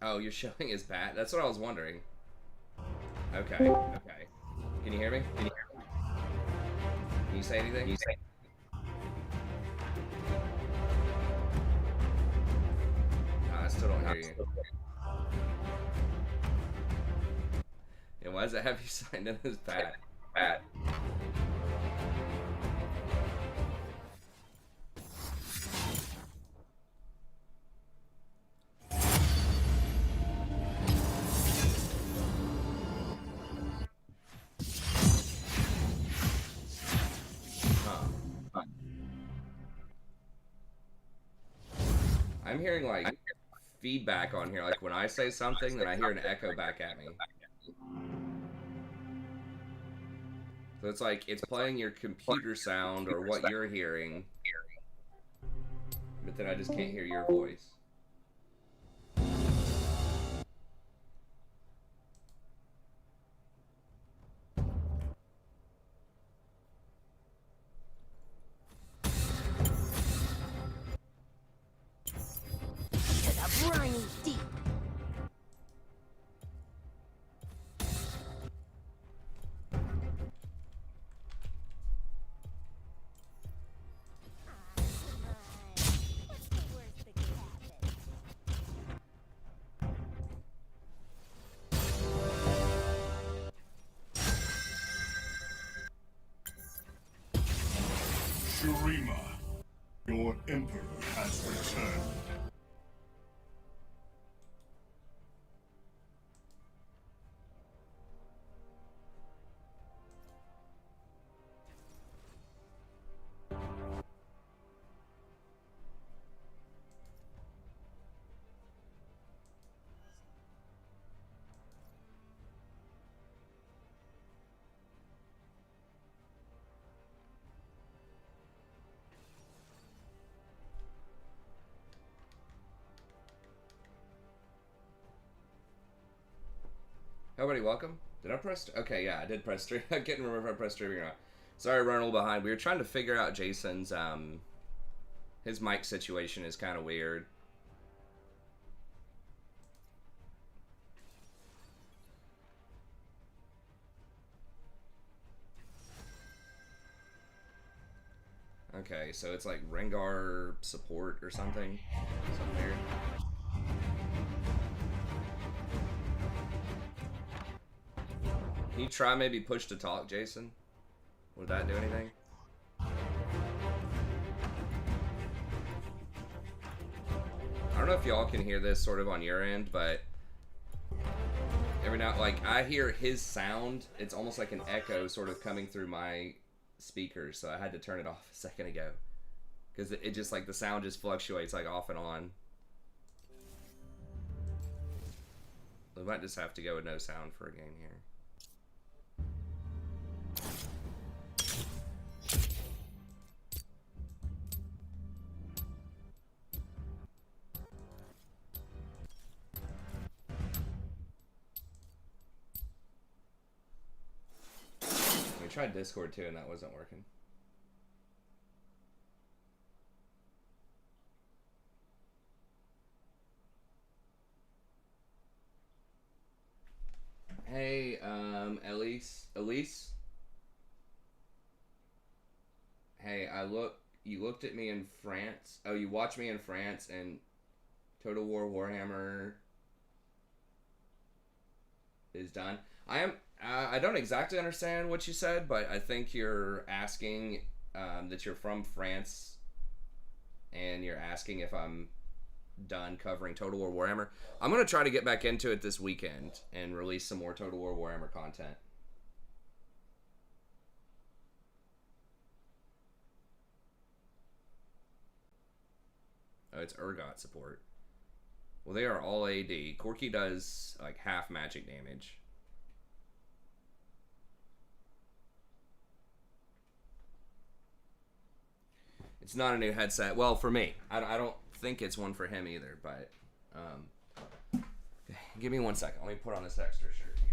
Oh, you're showing his bat? That's what I was wondering. Okay, okay. Can you hear me? Can you say anything? I still don't hear you. Yeah, why does it have you signed in as bat? Huh. I'm hearing like feedback on here. Like when I say something, then I hear an echo back at me. So it's like it's playing your computer sound or what you're hearing, but then I just can't hear your voice. To the briny deep. Shurima, your emperor has returned. Everybody, welcome. Did I press? Okay, yeah, I did press stream. I couldn't remember if I pressed streaming or not. Sorry, running a little behind. We were trying to figure out Jason's his mic situation is kind of weird. Okay, so it's like Rengar support or something. Something weird. Can you try maybe push to talk, Jason? Would that do anything? I don't know if y'all can hear this sort of on your end, but every now, like, I hear his sound. It's almost like an echo sort of coming through my speakers, so I had to turn it off a second ago. Because it just, like, the sound just fluctuates, like, off and on. We might just have to go with no sound for a game here. We tried Discord too, and that wasn't working. Hey, Elise. Hey, you looked at me in France. Oh, you watched me in France and Total War Warhammer is done. I don't exactly understand what you said, but I think you're asking that you're from France and you're asking if I'm done covering Total War Warhammer. I'm going to try to get back into it this weekend and release some more Total War Warhammer content. Oh, it's Urgot support. Well, they are all AD. Corki does like half magic damage. It's not a new headset. Well, for me, I don't think it's one for him either. But give me 1 second. Let me put on this extra shirt here.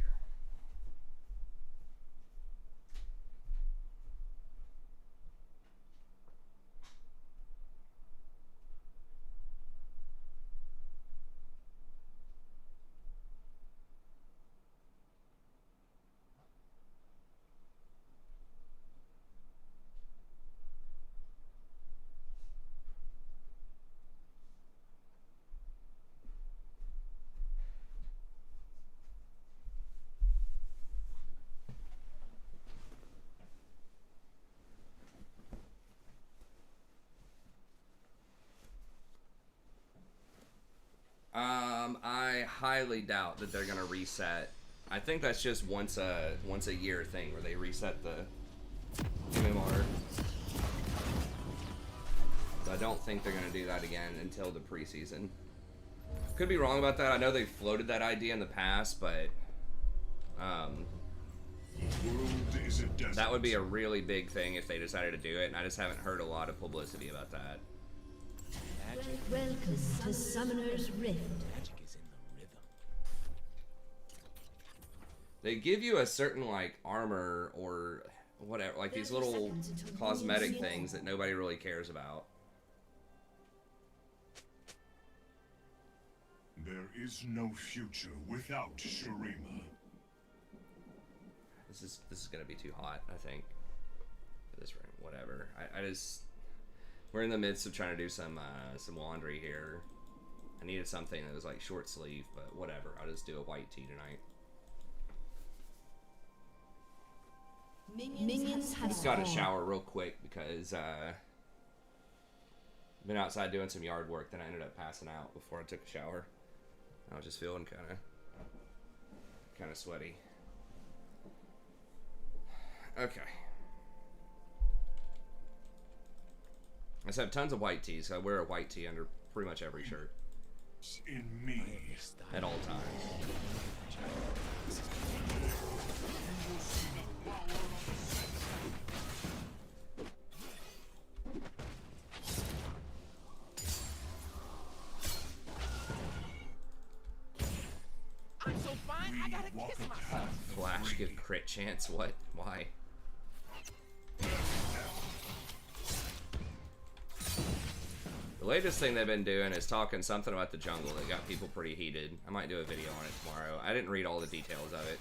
highly doubt that they're gonna reset. I think that's just once a year thing where they reset the MMR. So I don't think they're gonna do that again until the preseason. Could be wrong about that. I know they floated that idea in the past, but that would be a really big thing if they decided to do it, and I just haven't heard a lot of publicity about that. Welcome to Summoner's Rift. Magic is in the rhythm. They give you a certain like armor or whatever, like these little cosmetic things that nobody really cares about. There is no future without Shurima. This is gonna be too hot, I think. For this room, whatever. I just, we're in the midst of trying to do some laundry here. I needed something that was like short sleeve, but whatever. I'll just do a white tee tonight. Minions have Just got to shower real quick because been outside doing some yard work. Then I ended up passing out before I took a shower. I was just feeling kind of sweaty. Okay. I just have tons of white tees. So I wear a white tee under pretty much every shirt In me. at all times. I'm so fine, I gotta kiss myself. Flash give crit chance. What? Why? The latest thing they've been doing is talking something about the jungle that got people pretty heated. I might do a video on it tomorrow. I didn't read all the details of it.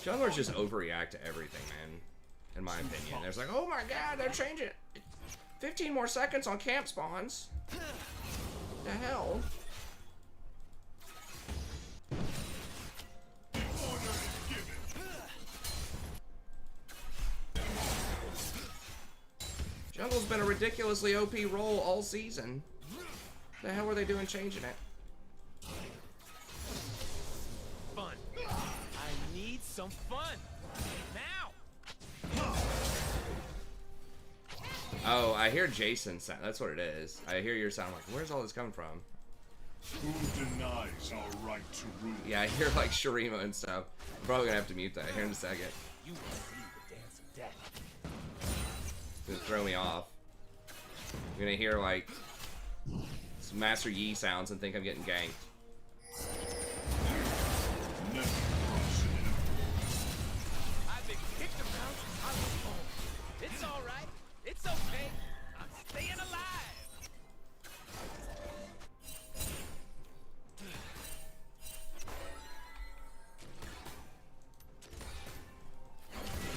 Junglers just overreact to everything, man. In my opinion. There's like, oh my god, they're changing it. 15 more seconds on camp spawns. The hell? Jungle's been a ridiculously OP role all season. The hell are they doing changing it? Fun. I need some fun. Now. Oh, I hear Jason sound. That's what it is. I hear your sound. I'm like, where's all this coming from? Who denies our right to rule? Yeah, I hear like Shurima and stuff. I'm probably gonna have to mute that here in a second. You will see the dance of death. It's gonna throw me off. I'm gonna hear like some Master Yi sounds and think I'm getting ganked. Never cross an enemy. I've been kicked around since I was home. It's alright. It's okay. I'm staying alive.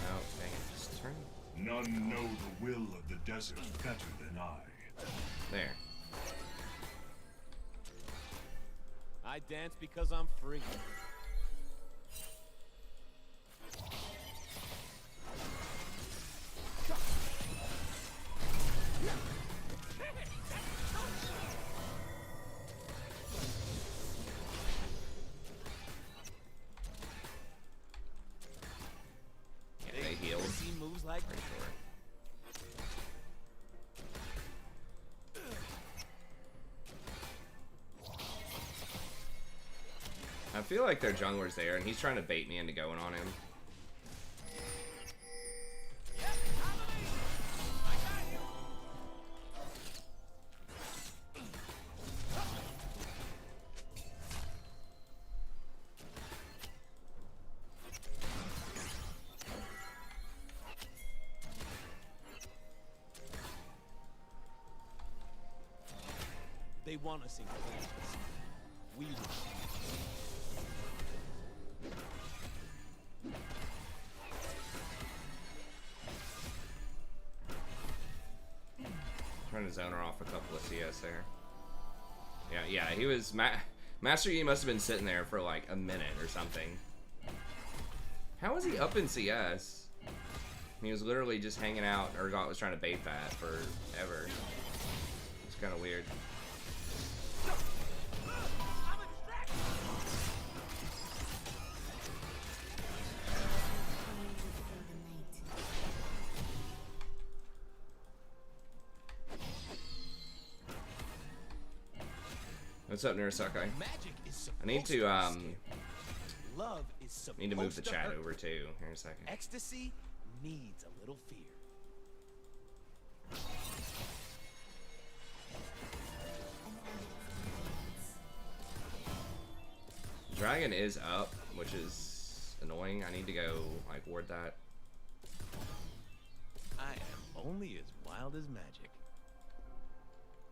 Oh, dang it. Just turn. None know the will of the desert better than I. There. I dance because I'm free. Yeah, they healed. See moves like Pretty sure. I feel like their jungler's there, and he's trying to bait me into going on him. they want us in cages. We will. Trying to zone her off a couple of CS there. Yeah, he was... Master Yi must have been sitting there for like a minute or something. How was he up in CS? He was literally just hanging out. Urgot was trying to bait that forever. It's kind of weird. What's up, Nurasakai? Magic is I need supposed to be scary. Love is supposed need to move the chat hurt. over too. Here in a second. Ecstasy needs a little fear. Dragon is up, which is annoying. I need to go like ward that. I am only as wild as magic.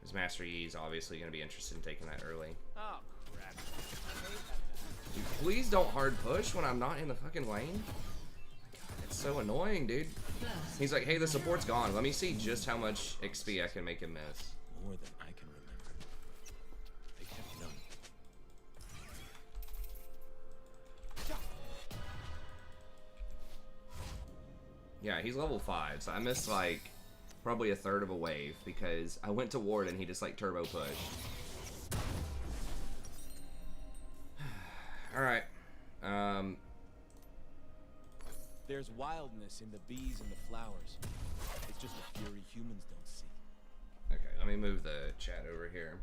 His Master E is obviously going to be interested in taking that early. Oh crap! Dude, please don't hard push when I'm not in the fucking lane. It's so annoying, dude. He's like, hey, the support's gone. Let me see just how much XP I can make him miss. More than I can remember. They kept none. Yeah, he's level 5, so I missed like probably a third of a wave because I went to ward and he just like turbo pushed. Alright. There's wildness in the bees and the flowers. It's just a fury humans don't see. Okay, let me move the chat over here.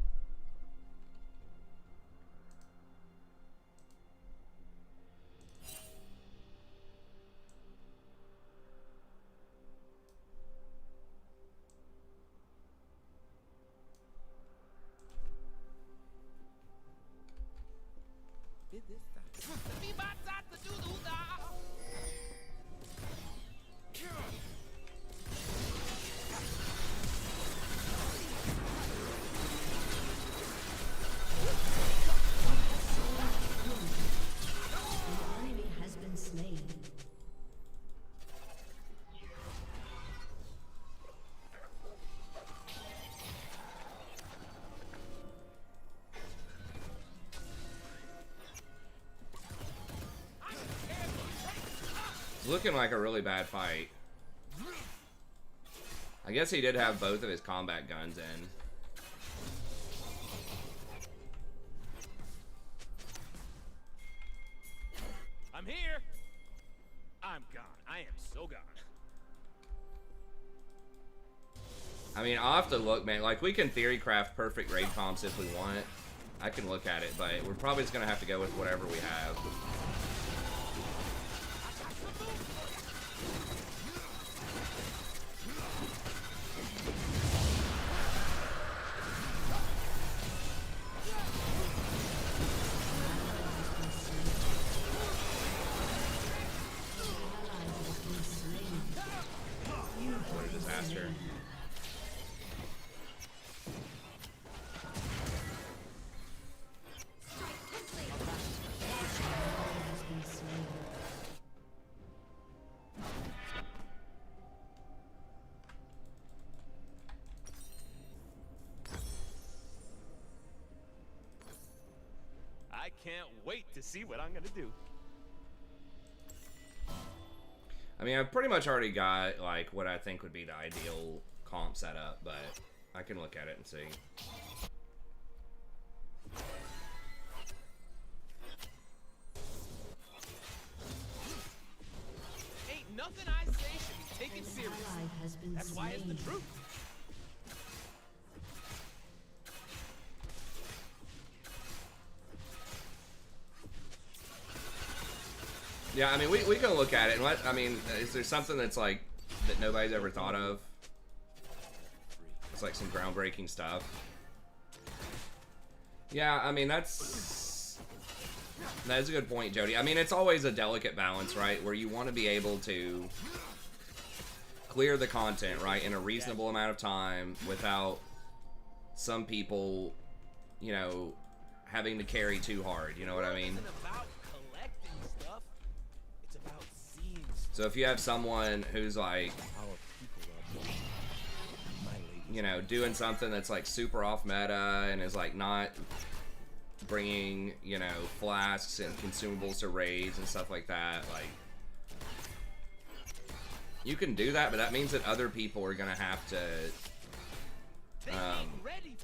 Did this time. An enemy has been slain. It's looking like a really bad fight. I guess he did have both of his combat guns in. I'm here. I'm gone. I am so gone. I mean, I'll have to look, man. Like, we can theory craft perfect raid comps if we want. I can look at it, but we're probably just going to have to go with whatever we have. What a disaster. I can't wait to see what I'm gonna do. I mean, I've pretty much already got, like, what I think would be the ideal comp setup, but I can look at it and see. Ain't nothing I say should be taken seriously. Ally has been That's why it's the slain. truth. Yeah, I mean, we can look at it. And I mean, is there something that's, like, that nobody's ever thought of? It's, like, some groundbreaking stuff. Yeah, I mean, that's a good point, Jody. I mean, it's always a delicate balance, right? Where you want to be able to clear the content, right, in a reasonable amount of time without some people, you know, having to carry too hard. You know what I mean? It isn't about collecting stuff. It's about seeing stuff. So if you have someone who's like, Our people are my lady. you know, doing something that's like super off meta and is like not bringing, you know, flasks and consumables to raids and stuff like that, like, you can do that, but that means that other people are gonna have to,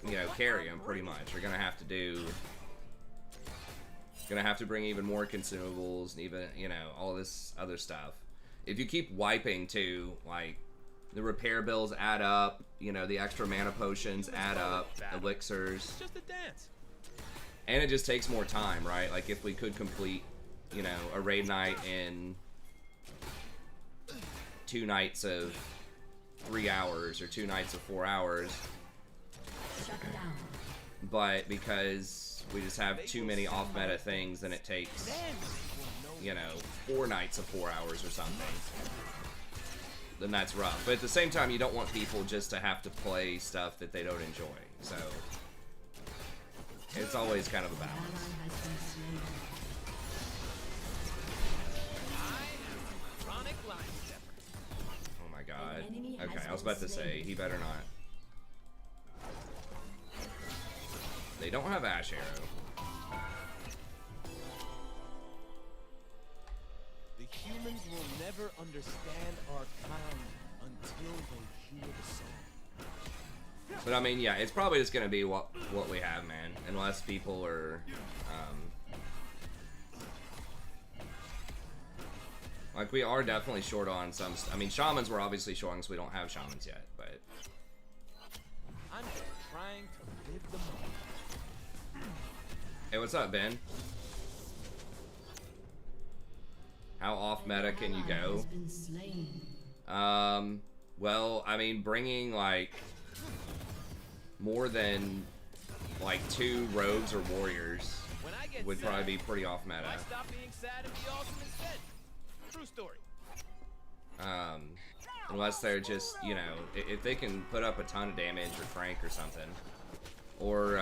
you know, carry them pretty much. You're gonna have to do, gonna have to bring even more consumables and even, you know, all this other stuff. If you keep wiping too, like, the repair bills add up, you know, the extra mana potions add up, elixirs. It's just a dance. And it just takes more time, right? Like, if we could complete, you know, a raid night in 2 nights of 3 hours or 2 nights of 4 hours. Shut down. But because we just have too many off-meta things, then it takes, you know, 4 nights of 4 hours or something. Then that's rough. But at the same time, you don't want people just to have to play stuff that they don't enjoy. So it's always kind of a Ally balance. has been slain. Chronic line stepper. Oh my god. An enemy has Okay, I was been about to say, slain. he better not. They don't have Ash Arrow. The humans will never understand our kind until they hear the song. But I mean, yeah, it's probably just gonna be what we have, man. Unless people are, like, we are definitely short on some. I mean, shamans we're obviously short on because we don't have shamans yet. But I'm just trying to live the moment. hey, what's up, Ben? How off meta can you Ally go? has been slain. Well, I mean, bringing like more than like 2 rogues or warriors When I get would sad, probably be pretty off meta. I stop being sad and be awesome instead. True story. Unless they're just, you know, if they can put up a ton of damage or Frank or something, or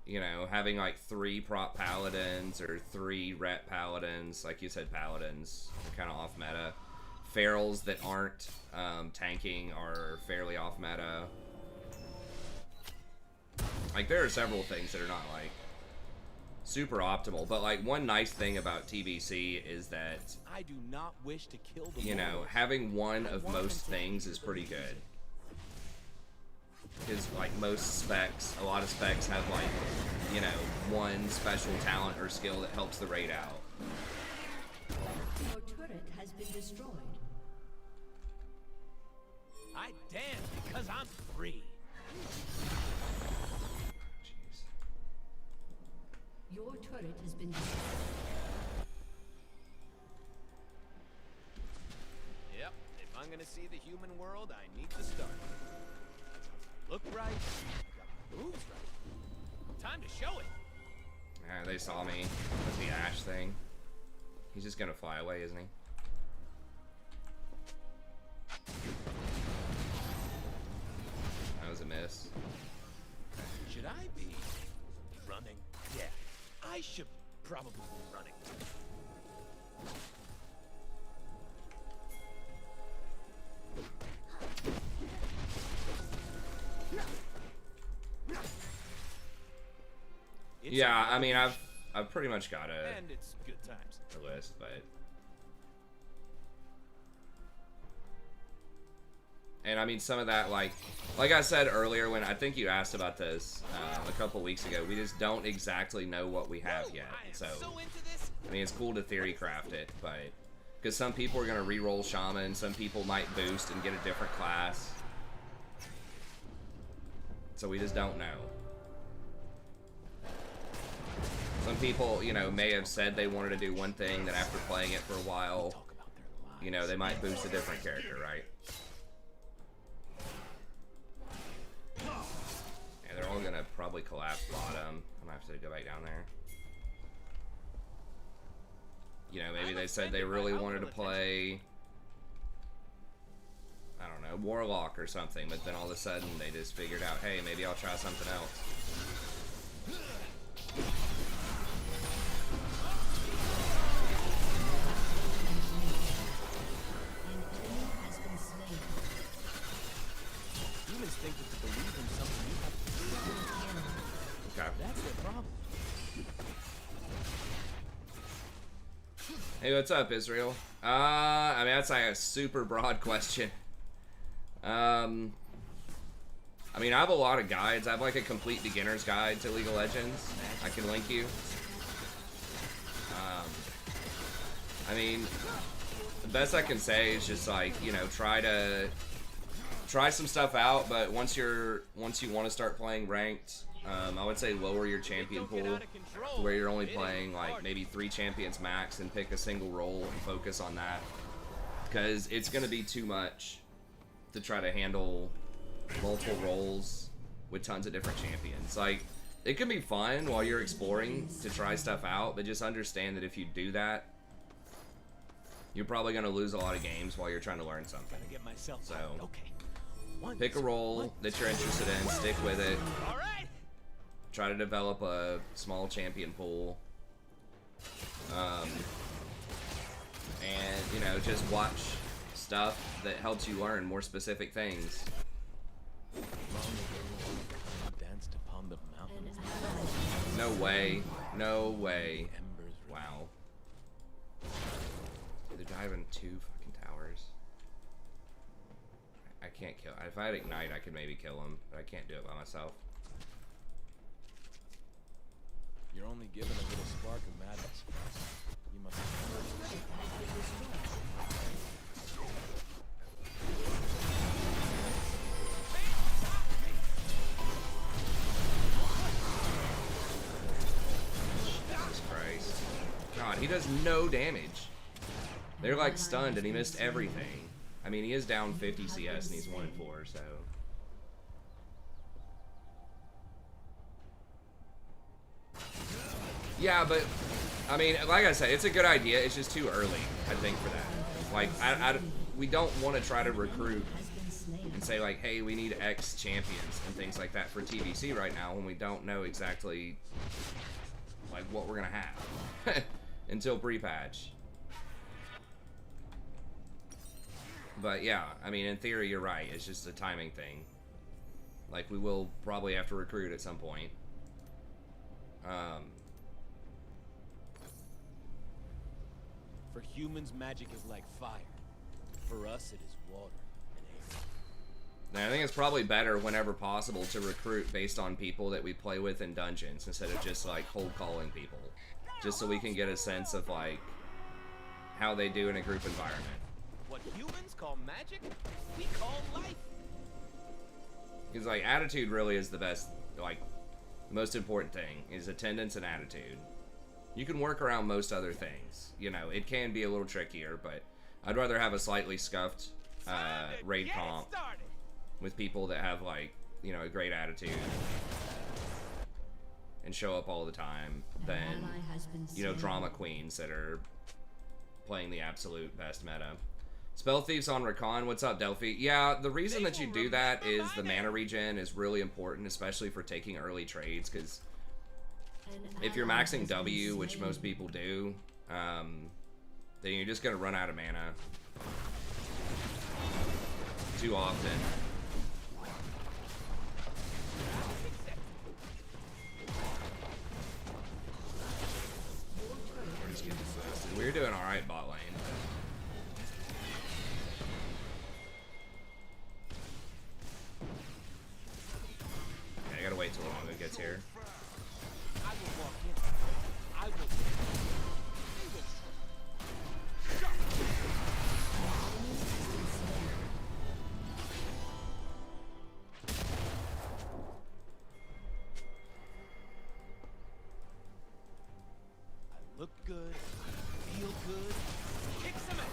you know, having like 3 prop paladins or 3 ret paladins, like you said, paladins are kind of off meta. Ferals that aren't tanking are fairly off meta. Like, there are several things that are not like super optimal, but like one nice thing about TBC is that, I do not wish to kill the you know, mortals. having one of most things is pretty good. Because like most specs, a lot of specs have like, you know, one special talent or skill that helps the raid out. Your turret has been destroyed. I dance because I'm free. Jeez. Your turret has been destroyed. Yep, if I'm gonna see the human world, I need to start. Look right, gotta move right. Time to show it. Yeah, they saw me with the Ash thing. He's just gonna fly away, isn't he? That was a miss. Should I be running? Yeah, I should probably be running. It's Yeah, a I mean, I've pretty much got a and it's good times. list, but and I mean some of that, like I said earlier when I think you asked about this a couple weeks ago, we just don't exactly know what we have Whoa, yet. I am So into this. I mean, it's cool to theory craft it, but because some people are gonna re-roll shaman, some people might boost and get a different class, so we just don't know. Some people, you know, may have said they wanted to do one thing, then after playing it for a while, Talk about their lives. you know, they might boost a different character, right? And they're all gonna probably collapse bottom. I'm gonna have to go back down there. You know, maybe they said they really wanted to play, I don't know, Warlock or something, but then all of a sudden they just figured out, hey, maybe I'll try something else. An enemy has been slain. Humans think that to believe in something you have to Okay. That's their problem. Hey, what's up, Israel? I mean, that's like a super broad question. I mean, I have a lot of guides. I have like a complete beginner's guide to League of Legends. I can link you. I mean, the best I can say is just like, you know, try some stuff out, but once you want to start playing ranked, I would say lower your champion Don't get pool out of control. to where you're only It ain't playing like hard. maybe 3 champions max and pick a single role and focus on that. Because it's going to be too much to try to handle multiple roles with tons of different champions. Like, it can be fun while you're exploring to try stuff out, but just understand that if you do that, you're probably going to lose a lot of games while you're trying to learn something. Gotta get myself So, right. Okay. Once, pick a role that you're interested in, stick with it, All right. try to develop a small champion pool, and, you know, just watch stuff that helps you learn more specific things. Danced upon the mountain. No way. No way. Embers. Wow. They're diving 2 fucking towers. I can't kill. If I had Ignite, I could maybe kill him, but I can't do it by myself. You're only given a little spark of madness. You must. Jesus Christ. God, he does no damage. They're like stunned and he missed everything. I mean, he is down 50 CS and he's 1-4, so. Yeah, but, I mean, like I said, it's a good idea. It's just too early, I think, for that. Like, we don't want to try to recruit and say, like, hey, we need X champions and things like that for TBC right now when we don't know exactly, like, what we're going to have until pre-patch. But, yeah, I mean, in theory, you're right. It's just a timing thing. Like, we will probably have to recruit at some point. For humans, magic is like fire. For us, it is water and air. Now, I think it's probably better whenever possible to recruit based on people that we play with in dungeons instead of just, like, cold calling people. Just so we can get a sense of, like, how they do in a group environment. What humans call magic, we call life. Because, like, attitude really is the best, like, the most important thing is attendance and attitude. You can work around most other things. You know, it can be a little trickier, but I'd rather have a slightly scuffed raid comp with people that have, like, you know, a great attitude and show up all the time than, you know, drama queens that are playing the absolute best meta. Spell Thieves on Rakan. What's up, Delphi? Yeah, the reason that you do that is the mana regen is really important, especially for taking early trades, because if you're maxing W, which most people do, then you're just going to run out of mana too often. We're just getting exhausted. We're doing alright bot lane. I gotta wait till Longo gets here. I will walk in. I will. They will. I look good. I feel good. Kick some ass.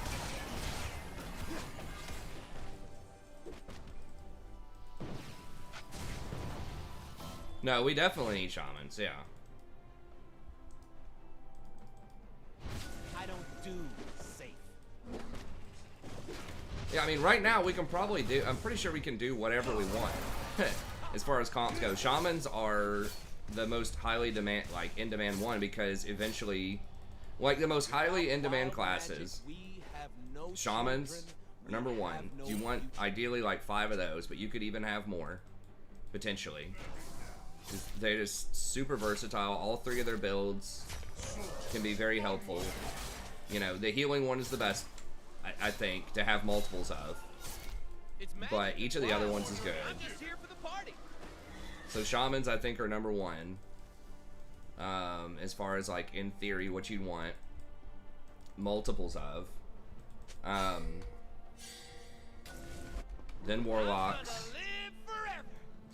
No, we definitely need shamans, yeah. I don't do safe. Yeah, I mean, right now we can probably do, I'm pretty sure we can do whatever we want. As far as comps go, shamans are the most highly demand, like, in-demand one, because eventually, like, the most highly in-demand classes, We have no shamans children, are number we one. have no You want, future. ideally, like, 5 of those, but you could even have more, potentially. They're just super versatile. All 3 of their builds can be very helpful. You know, the healing one is the best, I think, to have multiples of. It's But magic. each of the other ones is good. I'm just here for the party. So shamans, I think, are number 1. As far as, like, in theory, what you'd want multiples of. Then warlocks. Live forever.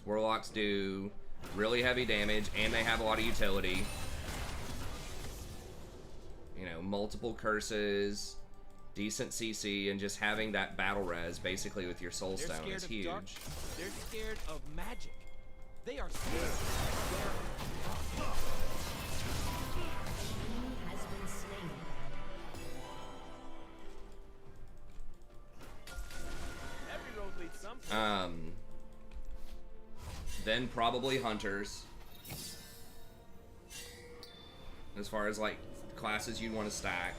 Warlocks do really heavy damage, and they have a lot of utility. You know, multiple curses, decent CC, and just having that battle res basically with your soul stone is huge. They're scared of magic. They are scared of their Has been slain. every road leads someplace. Then probably hunters. As far as like classes you'd want to stack.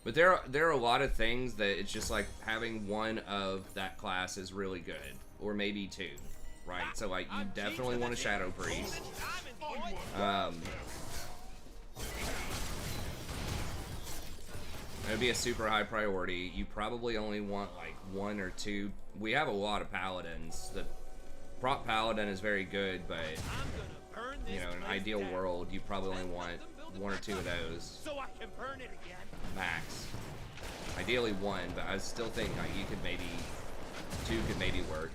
But there are a lot of things that it's just like having one of that class is really good, or maybe two, right? So like you definitely want a Shadow Priest. It would be a super high priority. You probably only want like one or two. We have a lot of paladins. The prop paladin is very good, but you know, in an ideal world, you probably only want one or two of those So I can burn it again. max. Ideally one, but I still think like you could maybe two could maybe work.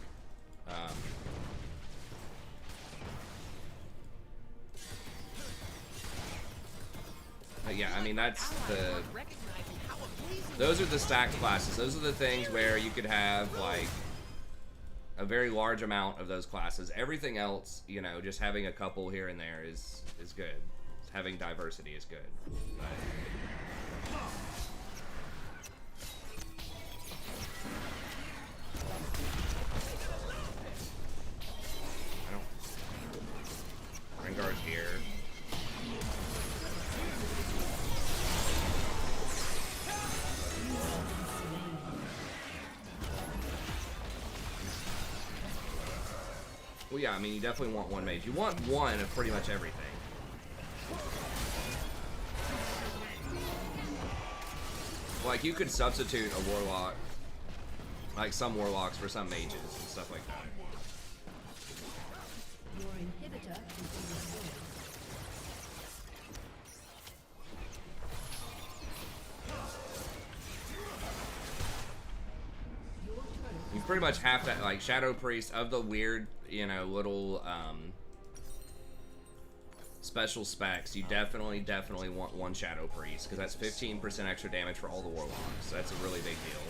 But yeah, I mean that's the. Those are the stacked classes. Those are the things where you could have like a very large amount of those classes. Everything else, you know, just having a couple here and there is good. Having diversity is good. But I don't. Rengar's here. Well, yeah, I mean, you definitely want one mage. You want one of pretty much everything. Like, you could substitute a warlock, like some warlocks for some mages and stuff like that. Your inhibitor has been destroyed. Your turret You pretty much have to, like, Shadow Priest of the weird, you know, little, special specs, you definitely want one Shadow Priest, because that's 15% extra damage for all the warlocks. So that's a really big deal.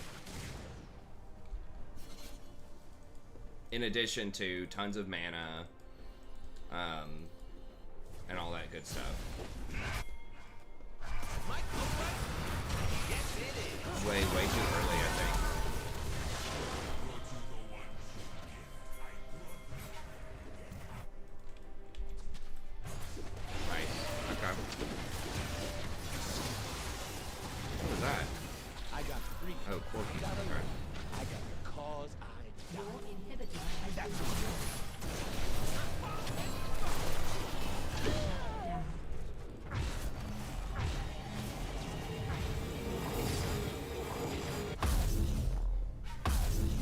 In addition to tons of mana, and all that good stuff. Way too early, I think. What was that? I got three. Oh, Corky. Okay. I got the cause I Your died. inhibitor has been destroyed. Down.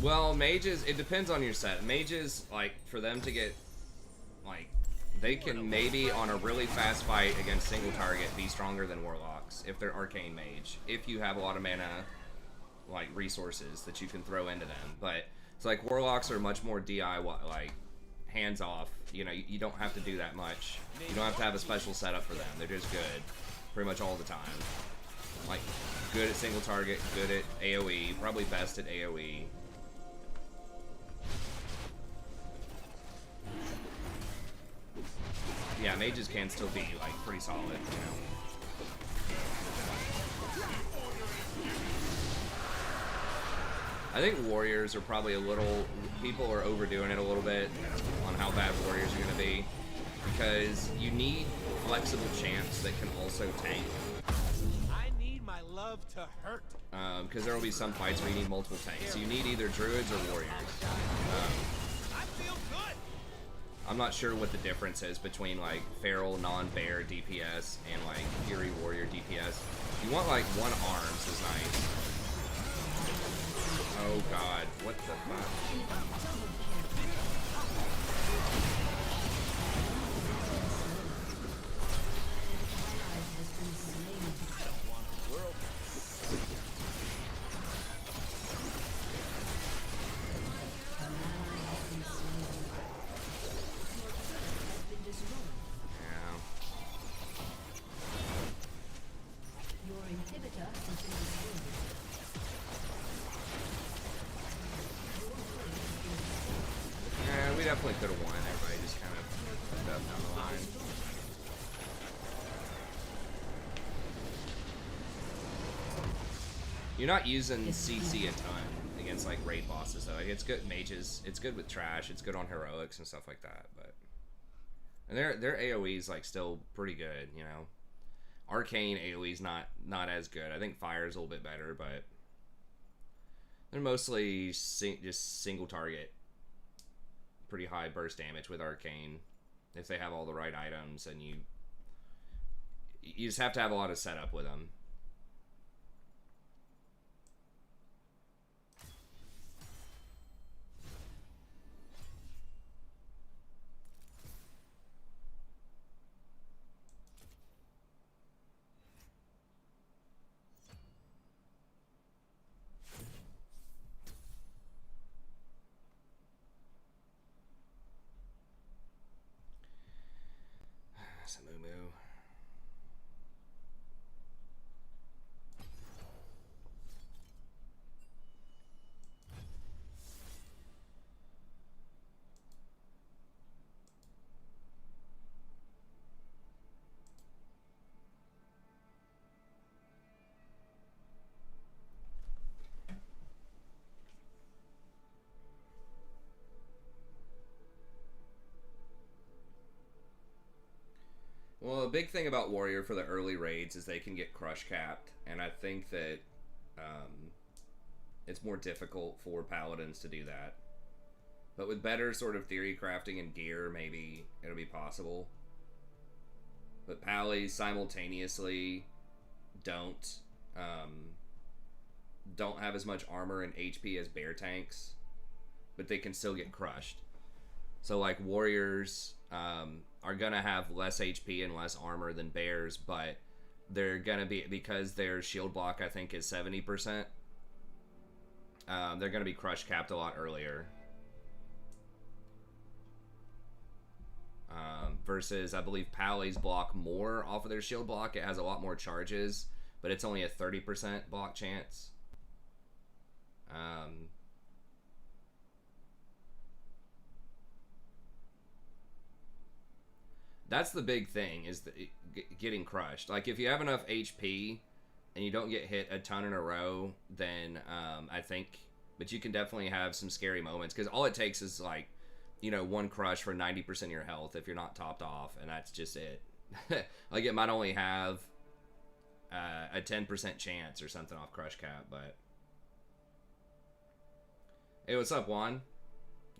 Well, mages, it depends on your set. Mages, like, for them to get, like, they can maybe on a really fast fight against single target be stronger than warlocks if they're arcane mage. If you have a lot of mana, like, resources that you can throw into them. But it's like warlocks are much more DIY, like, hands off. You know, you don't have to do that much. You don't have to have a special setup for them. They're just good pretty much all the time. Like, good at single target, good at AoE, probably best at AoE. Yeah, mages can still be, like, pretty solid, you know. I think warriors are probably a little... People are overdoing it a little bit on how bad warriors are going to be. Because you need flexible champs that can also tank. I need my love to hurt. Because there will be some fights where you need multiple tanks. So you need either druids or warriors. I feel good. I'm not sure what the difference is between, like, feral, non-bear DPS and, like, Fury Warrior DPS. You want, like, one arms is nice. Oh, God. What the fuck? definitely could have won. Everybody just kind of fucked up down the line. You're not using CC a ton against like raid bosses though. Like, it's good mages. It's good with trash. It's good on heroics and stuff like that. But and their AOE's like still pretty good. You know, arcane AOE's not as good. I think fire's a little bit better, but they're mostly just single target. Pretty high burst damage with arcane if they have all the right items, and you just have to have a lot of setup with them. Samumu. Well, a big thing about Warrior for the early raids is they can get crush capped, and I think that it's more difficult for Paladins to do that. But with better sort of theory crafting and gear, maybe it'll be possible. But Pallies simultaneously don't have as much armor and HP as bear tanks, but they can still get crushed. So like Warriors are gonna have less HP and less armor than bears, but they're gonna be, because their shield block I think is 70%. They're gonna be crush capped a lot earlier. Versus I believe Pallies block more off of their shield block. It has a lot more charges, but it's only a 30% block chance. That's the big thing, is getting crushed. Like if you have enough HP and you don't get hit a ton in a row, then I think, but you can definitely have some scary moments, because all it takes is like, you know, one crush for 90% of your health if you're not topped off, and that's just it. Like it might only have a 10% chance or something off crush cap, but hey, what's up, Juan?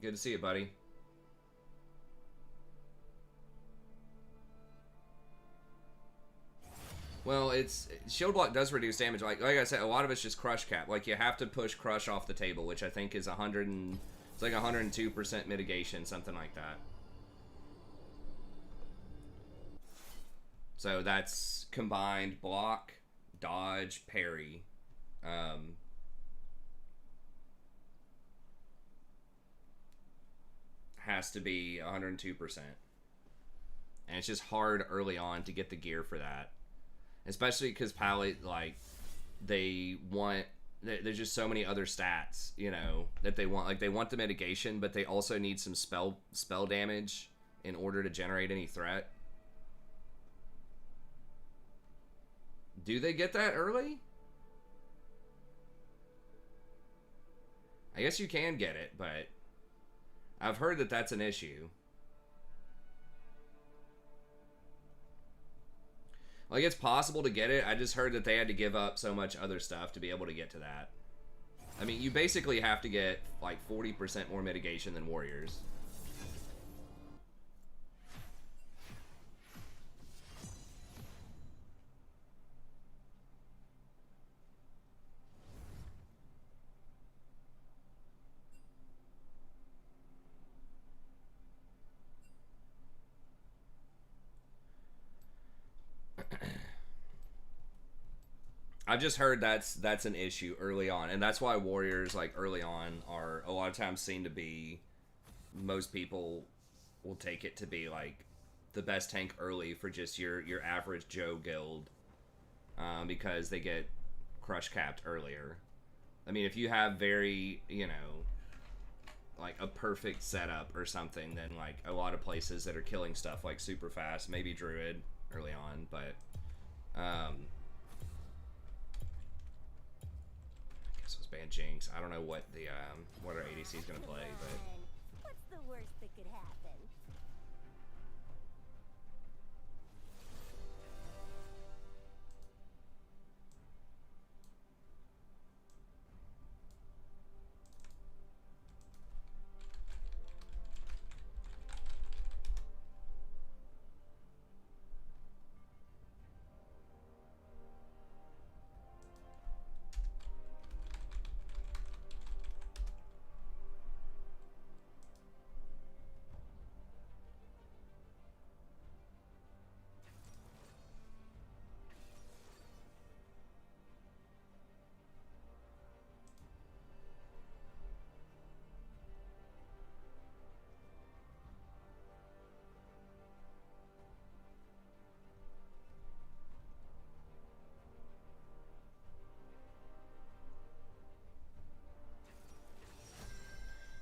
Good to see you, buddy. Well, shield block does reduce damage. Like I said, a lot of it's just crush cap. Like you have to push crush off the table, which I think is 100 and it's like 102% mitigation, something like that. So that's combined block, dodge, parry. Has to be 102%. And it's just hard early on to get the gear for that. Especially because Pally, like, there's just so many other stats, you know, that they want. Like, they want the mitigation, but they also need some spell damage in order to generate any threat. Do they get that early? I guess you can get it, but I've heard that that's an issue. Like, it's possible to get it. I just heard that they had to give up so much other stuff to be able to get to that. I mean, you basically have to get, like, 40% more mitigation than Warriors. I've just heard that's an issue early on, and that's why Warriors, like, early on are a lot of times seen to be, most people will take it to be like the best tank early for just your average Joe guild, because they get crush capped earlier. I mean, if you have very, you know, like a perfect setup or something than like a lot of places that are killing stuff like super fast. Maybe Druid early on, but I guess it was banned Jinx. I don't know what the what our ADC is gonna play, but What's the worst that could happen?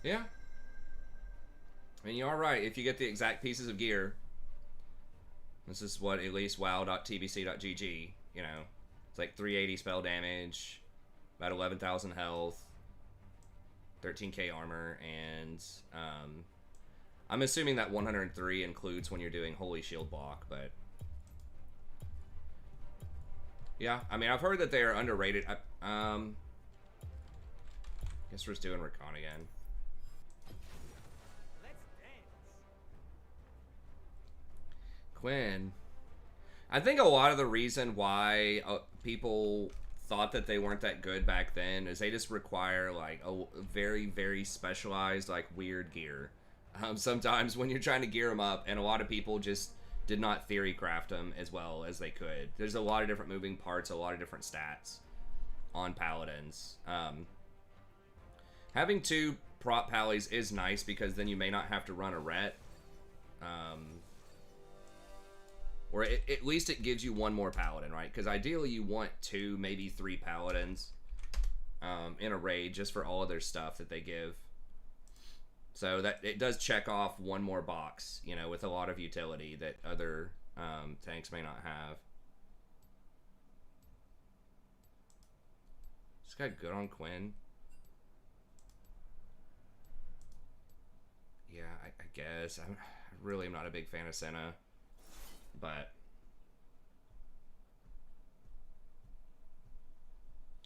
yeah. I mean, you are right. If you get the exact pieces of gear, this is what at least wow.tbc.gg, you know, it's like 380 spell damage, about 11,000 health, 13k armor, and I'm assuming that 103 includes when you're doing Holy Shield block, but yeah, I mean, I've heard that they are underrated. Guess we're just doing Rakan again. Quinn. I think a lot of the reason why people thought that they weren't that good back then is they just require like a very, very specialized, like weird gear. Sometimes when you're trying to gear them up, and a lot of people just did not theory craft them as well as they could. There's a lot of different moving parts, a lot of different stats on paladins. Having 2 prop pallies is nice because then you may not have to run a ret. Or at least it gives you 1 more paladin, right? Because ideally you want 2, maybe 3 paladins in a raid just for all of their stuff that they give. So that it does check off 1 more box, you know, with a lot of utility that other tanks may not have. This guy good on Quinn. Yeah, I guess. I really am not a big fan of Senna. But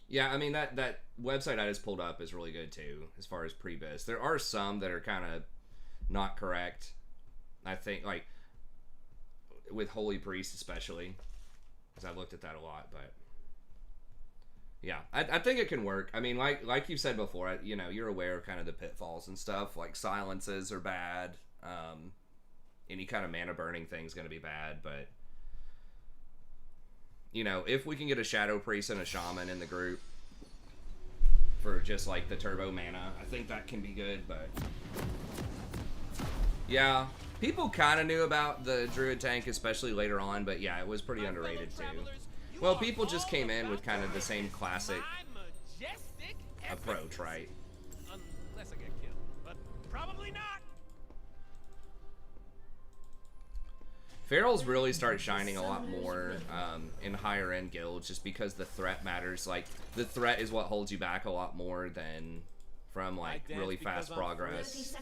yeah, I mean that website I just pulled up is really good too, as far as pre-biz. There are some that are kind of not correct. I think like with Holy Priest especially, because I've looked at that a lot. But yeah, I think it can work. I mean, like you said before, you know, you're aware of kind of the pitfalls and stuff. Like silences are bad. Any kind of mana burning thing is going to be bad, but you know, if we can get a Shadow Priest and a Shaman in the group for just like the turbo mana, I think that can be good. But yeah, people kind of knew about the Druid tank, especially later on, but yeah, it was pretty underrated too. Well, people just came in with kind of the same classic approach, right? Unless I get killed, but probably not. Ferals really start shining a lot more in higher end guilds just because the threat matters. Like, the threat is what holds you back a lot more than from like really fast progress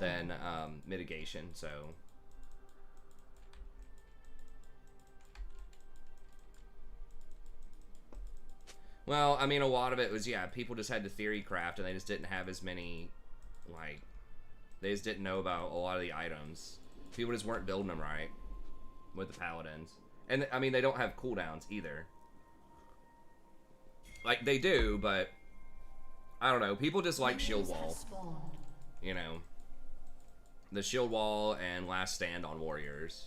than mitigation. So well, I mean, a lot of it was, yeah, people just had to theory craft and they just didn't have as many, like, they just didn't know about a lot of the items. People just weren't building them right with the paladins. And, I mean, they don't have cooldowns either. Like, they do, but I don't know. People just like shield wall. You know. The shield wall and last stand on warriors.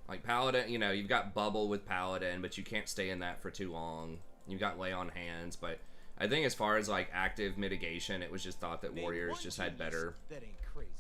Like, paladin, you know, you've got bubble with paladin, but you can't stay in that for too long. You've got lay on hands, but I think as far as, like, active mitigation, it was just thought that warriors just had better. That ain't crazy.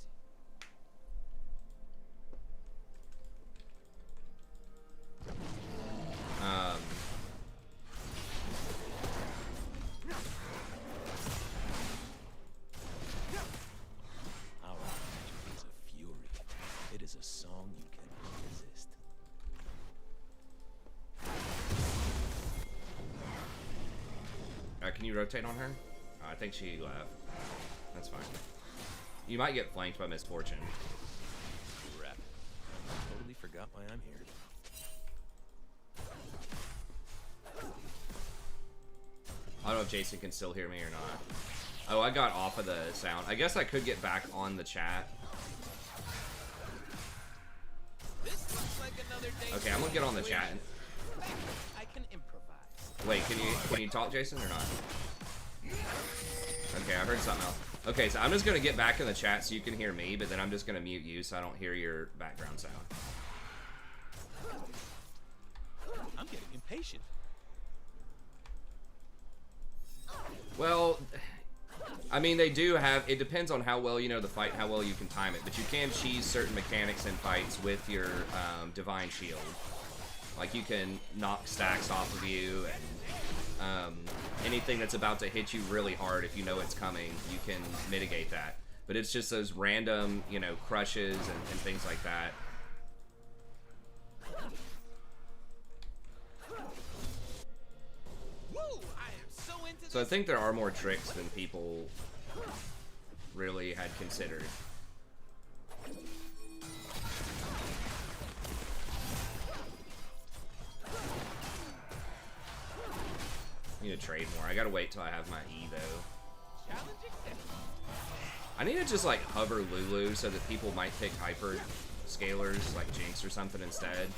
Can you rotate on her? Oh, I think she left. That's fine. You might get flanked by Misfortune. Crap. Totally forgot why I'm here. I don't know if Jason can still hear me or not. Oh, I got off of the sound. I guess I could get back on the chat. This looks like another day. Okay, I'm gonna get on the chat. I can improvise. Wait, can you talk, Jason, or not? Okay, I heard something else. Okay, so I'm just gonna get back in the chat so you can hear me, but then I'm just gonna mute you so I don't hear your background sound. I'm getting impatient. Well, I mean, they do have, it depends on how well you know the fight, how well you can time it, but you can cheese certain mechanics in fights with your Divine Shield. Like, you can knock stacks off of you, and anything that's about to hit you really hard, if you know it's coming, you can mitigate that. But it's just those random, you know, crushes and things like that. Woo! I am so into So I think there are more tricks than people really had considered. I need to trade more. I gotta wait till I have my E though. challenge accepted. I need to just like hover Lulu so that people might pick hyper scalers like Jinx or something instead.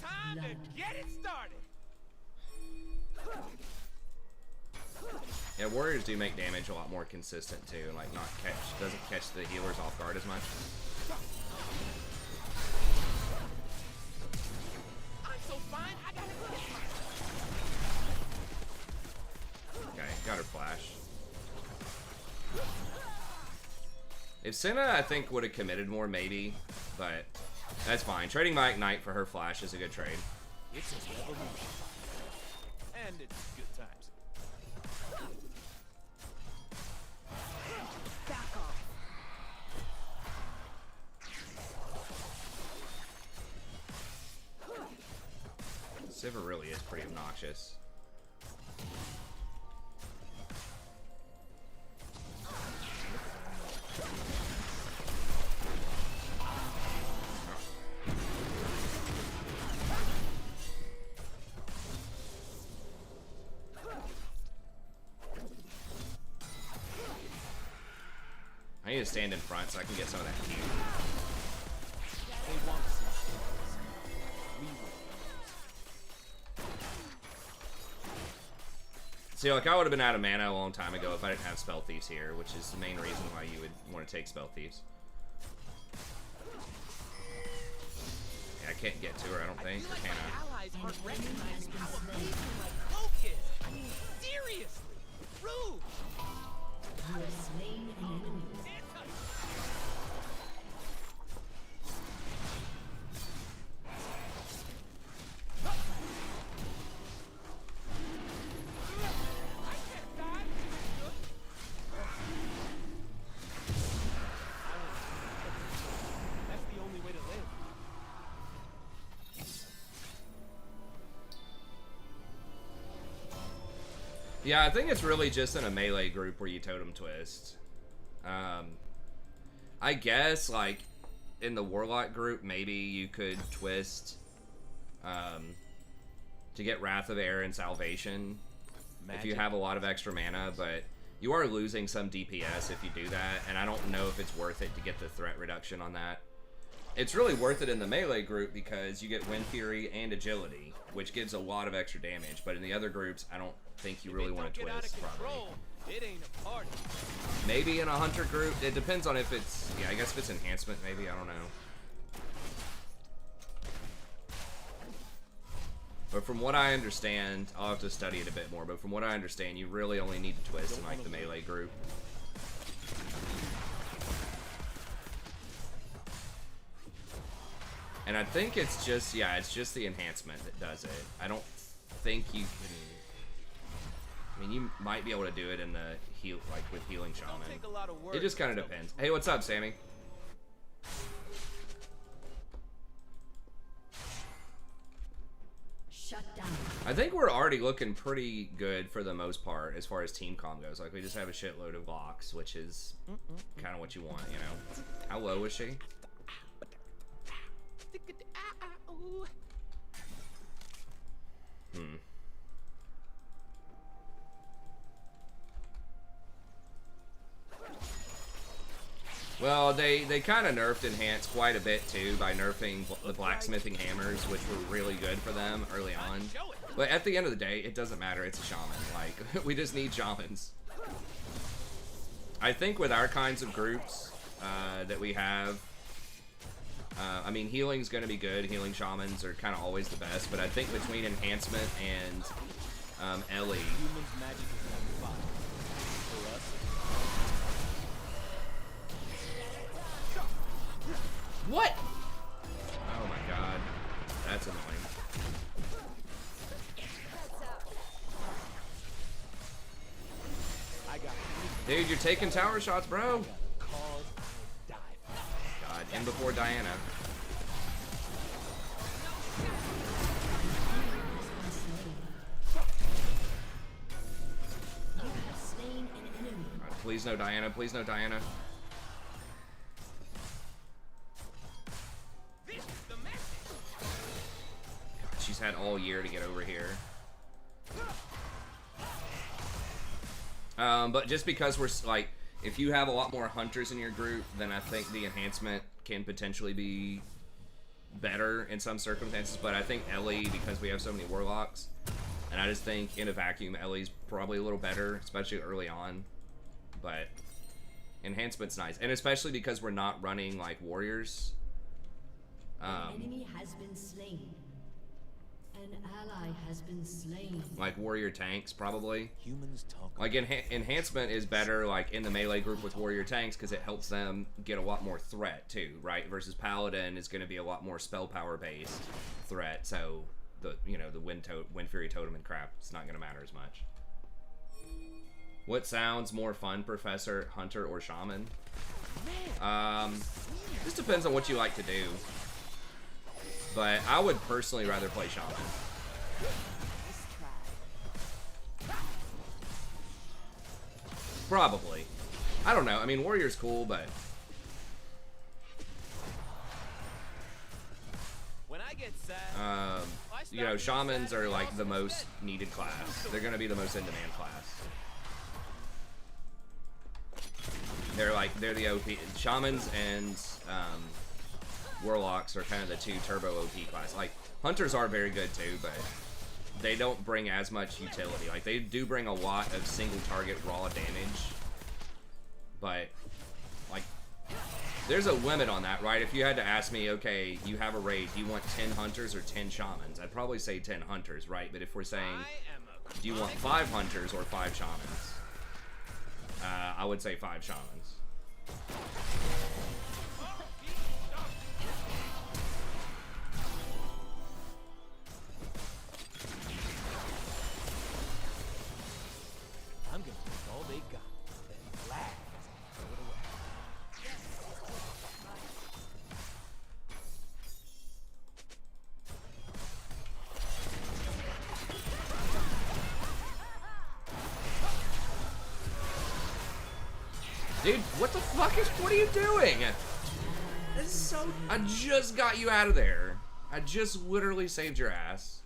Time to get it started. Yeah, warriors do make damage a lot more consistent too, like not doesn't catch the healers off guard as much. I'm so fine. I gotta get Okay, got her flash. If Senna, I think, would have committed more, maybe, but that's fine. Trading my Ignite for her flash is a good trade. It's a revolution. And it's good times. Back off. Sivir really is pretty obnoxious. I need to stand in front so I can get some of that heat. They want to see us. We will. See, like, I would have been out of mana a long time ago if I didn't have Spell Thieves here, which is the main reason why you would want to take Spell Thieves. Yeah, I can't get to her, I don't think. I feel like Can I? my allies aren't recognizing how amazing my cloak is. I mean, seriously. Rude. You have slain an enemy. Can't touch. I can't die. Good. That's the only way to live. Yeah, I think it's really just in a melee group where you totem twist. I guess, like, in the Warlock group, maybe you could twist to get Wrath of Air and Salvation if you have a lot of extra mana, but you are losing some DPS if you do that, and I don't know if it's worth it to get the threat reduction on that. It's really worth it in the melee group because you get Wind Fury and Agility, which gives a lot of extra damage, but in the other groups, I don't think you really want to twist, probably. It ain't a party. Maybe in a hunter group. It depends on if it's, yeah, I guess if it's enhancement, maybe, I don't know. But from what I understand, I'll have to study it a bit more, but from what I understand, you really only need to twist in like the melee group. And I think it's just, yeah, it's just the enhancement that does it. I don't think you can, I mean, you might be able to do it in the heal, like with Healing Shaman. Take a lot of work. It just kind of depends. Hey, what's up, Sammy? down. I think we're already looking pretty good for the most part as far as team comm goes. Like, we just have a shitload of locks, which is kind of what you want, you know? How low is she? Hmm. Well, they kind of nerfed Enhance quite a bit, too, by nerfing the blacksmithing hammers, which were really good for them early on. But at the end of the day, it doesn't matter. It's a shaman. Like, we just need shamans. I think with our kinds of groups that we have, I mean, healing's going to be good. Healing shamans are kind of always the best. But I think between enhancement and Ellie... Humans' magic is not fine. For us, What? Oh my god. That's annoying. I got Dude, you're taking tower shots, bro. cause dive. God, in before Diana. You have slain an enemy. God, please no Diana. Please no Diana. This is the message. God, she's had all year to get over here. But just because we're like, if you have a lot more hunters in your group, then I think the enhancement can potentially be better in some circumstances. But I think Ellie, because we have so many warlocks, and I just think in a vacuum, Ellie's probably a little better, especially early on. But enhancement's nice, and especially because we're not running like warriors. An enemy has been slain. An ally has been slain. Like warrior tanks, probably. Humans talk. Like enhancement is better like in the melee group with warrior tanks because it helps them get a lot more threat too, right? Versus paladin is going to be a lot more spell power based threat. So the the wind fury totem and crap, it's not going to matter as much. What sounds more fun, Professor, hunter, or shaman? This depends on what you like to do. But I would personally rather play shaman. Probably. I don't know. I mean, warrior's cool, but When I get sad, shamans are like the most needed class. They're gonna be the most in-demand class. They're the OP. Shamans and warlocks are kind of the two turbo OP class. Like hunters are very good too, but they don't bring as much utility. Like they do bring a lot of single target raw damage, but like there's a limit on that, right? If you had to ask me, okay, you have a raid, do you want 10 hunters or 10 shamans? I'd probably say 10 hunters, right? But if we're saying, do you want 5 hunters or 5 shamans? I would say 5 shamans. I'm gonna take all they got, then laugh as I throw it away. Dude, what the fuck what are you doing? This is so, I just got you out of there. I just literally saved your ass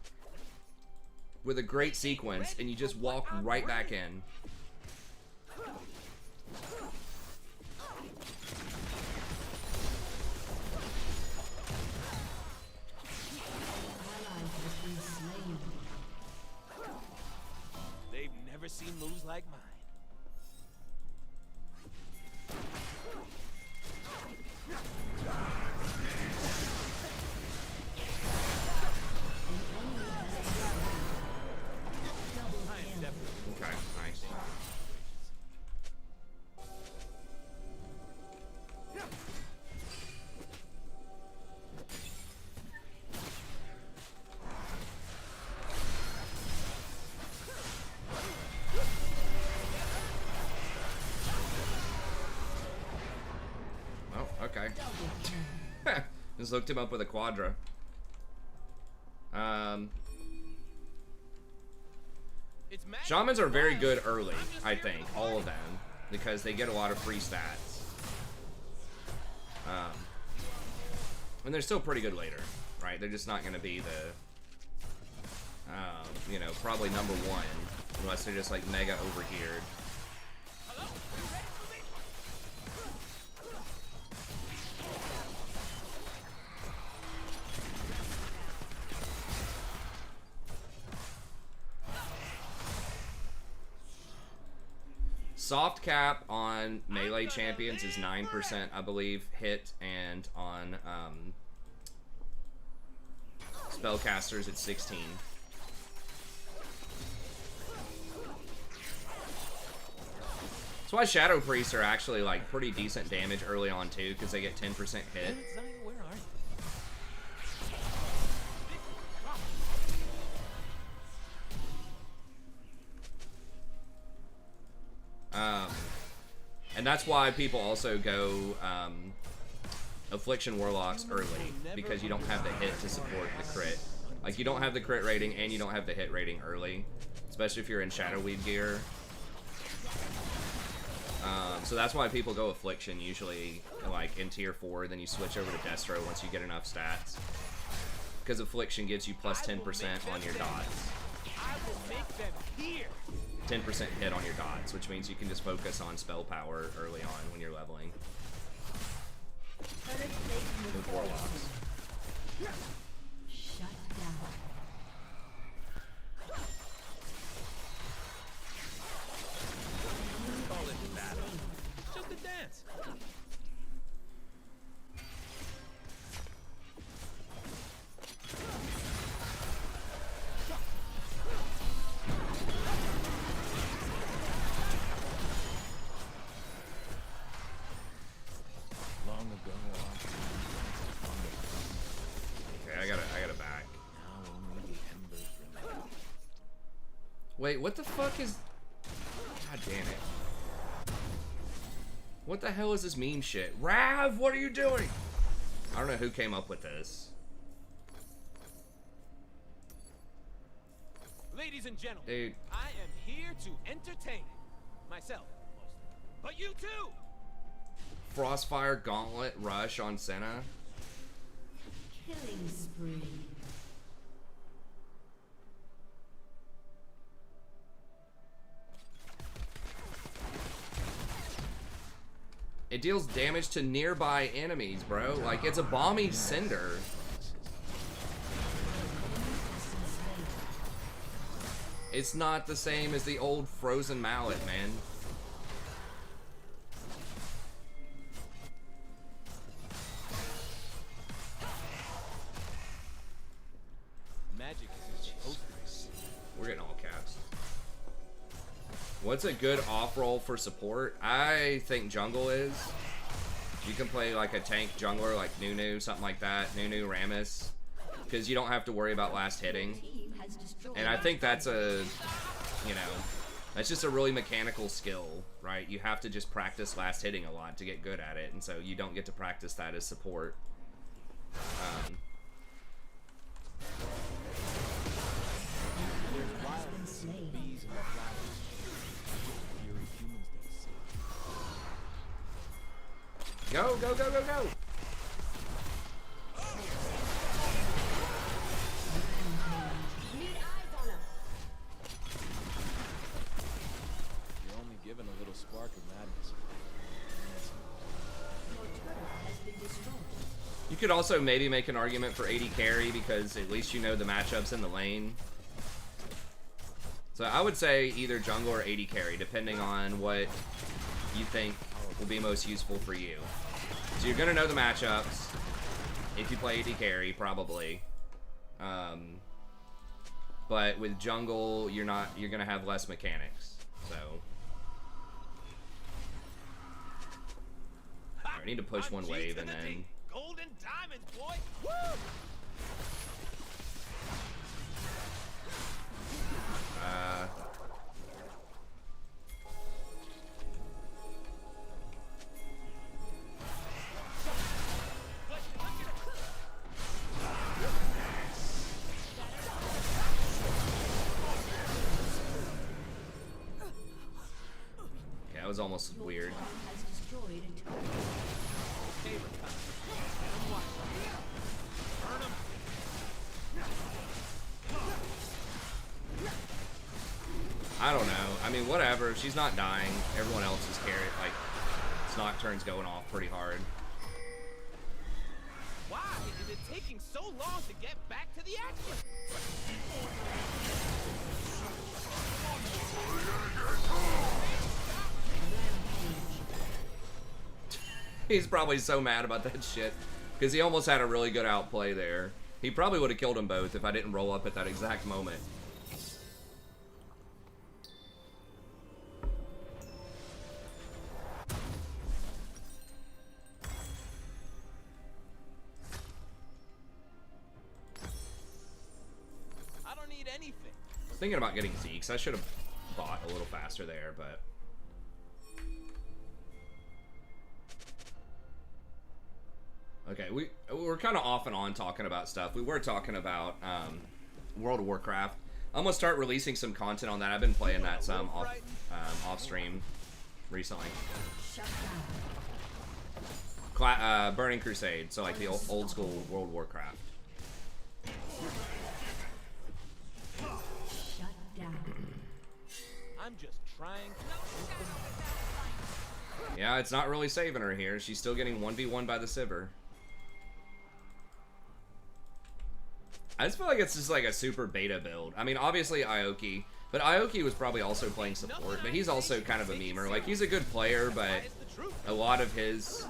with a great sequence, and you just walk right back in. Ally has been slain. They've never seen moves like mine. I am definitely Okay, nice. Oh, okay. Just hooked him up with a quadra. magic Shamans are very wild. good early, I think, all of them, because they get a lot of free stats. And they're still pretty good later, right? They're just not going to be the, you know, probably number one, unless they're just like mega overgeared. Hello? You ready for me? Soft cap on melee champions is 9%, I believe, hit, and on spellcasters it's 16. That's why Shadow Priests are actually like pretty decent damage early on too, because they get 10% hit. Zion, where are you? And that's why people also go Affliction Warlocks early, because you don't have the hit to support the crit. Like, you don't have the crit rating and you don't have the hit rating early, especially if you're in Shadow Weave gear. So that's why people go Affliction usually, like, in tier 4, then you switch over to Destro once you get enough stats. Because Affliction gives you plus 10% on your dots. I will make them here. 10% hit on your dots, which means you can just focus on spell power early on when you're leveling. With Warlocks. Shut down. Call it battle. Just a dance. Long ago, Okay, I gotta back. now only the embers remain. Wait, what the fuck is... God damn it. What the hell is this meme shit? Rav, what are you doing? I don't know who came up with this. Ladies and gentlemen, Dude. I am here to entertain myself, mostly. But you too! Frostfire Gauntlet Rush on Senna. Killing spree. It deals damage to nearby enemies, bro. Like, it's a Balmy Cinder. It's not the same as the old Frozen Mallet, man. Magic is supposed to be. We're getting all caps. What's a good off-roll for support? I think jungle is. You can play like a tank jungler like Nunu, something like that. Nunu, Rammus. Because you don't have to worry about last hitting. Team has destroyed. And I think that's a, you know, that's just a really mechanical skill, right? You have to just practice last hitting a lot to get good at it. And so you don't get to practice that as support. Has been slain. Bees and flowers. Fury humans don't see. Go, go, go, go, go! You're only given a little spark of madness. You could also maybe make an argument for AD carry because at least you know the matchups in the lane. So I would say either jungle or AD carry, depending on what you think will be most useful for you. So you're gonna know the matchups if you play AD carry, probably. But with jungle, you're gonna have less mechanics. So I need to push I'm one G wave to and the then. D. Golden diamonds, boy. Woo! was almost weird. Has destroyed a turret. Okay, Rakan. Let 'em watch. Burn 'em. I don't know. I mean, whatever. If she's not dying, everyone else is carrying. Like, it's Nocturne's going off pretty hard. Why is it taking so long to get back to the action? He's probably so mad about that shit because he almost had a really good outplay there. He probably would have killed them both if I didn't roll up at that exact moment. I don't need anything. I was thinking about getting Zeke's. I should have bought a little faster there, but... Okay, we're kind of off and on talking about stuff. We were talking about World of Warcraft. I'm gonna start releasing some content on that. I've been playing that some off stream recently. Shut down. Burning Crusade, so like the old school World of Warcraft. Shut down. I'm just trying to... Yeah, it's not really saving her here. She's still getting 1v1 by the Sivir. I just feel like it's just like a super beta build. I mean, obviously Aoki, but Aoki was probably also playing support, but he's also kind of a memer. Like, he's a good player, but a lot of his...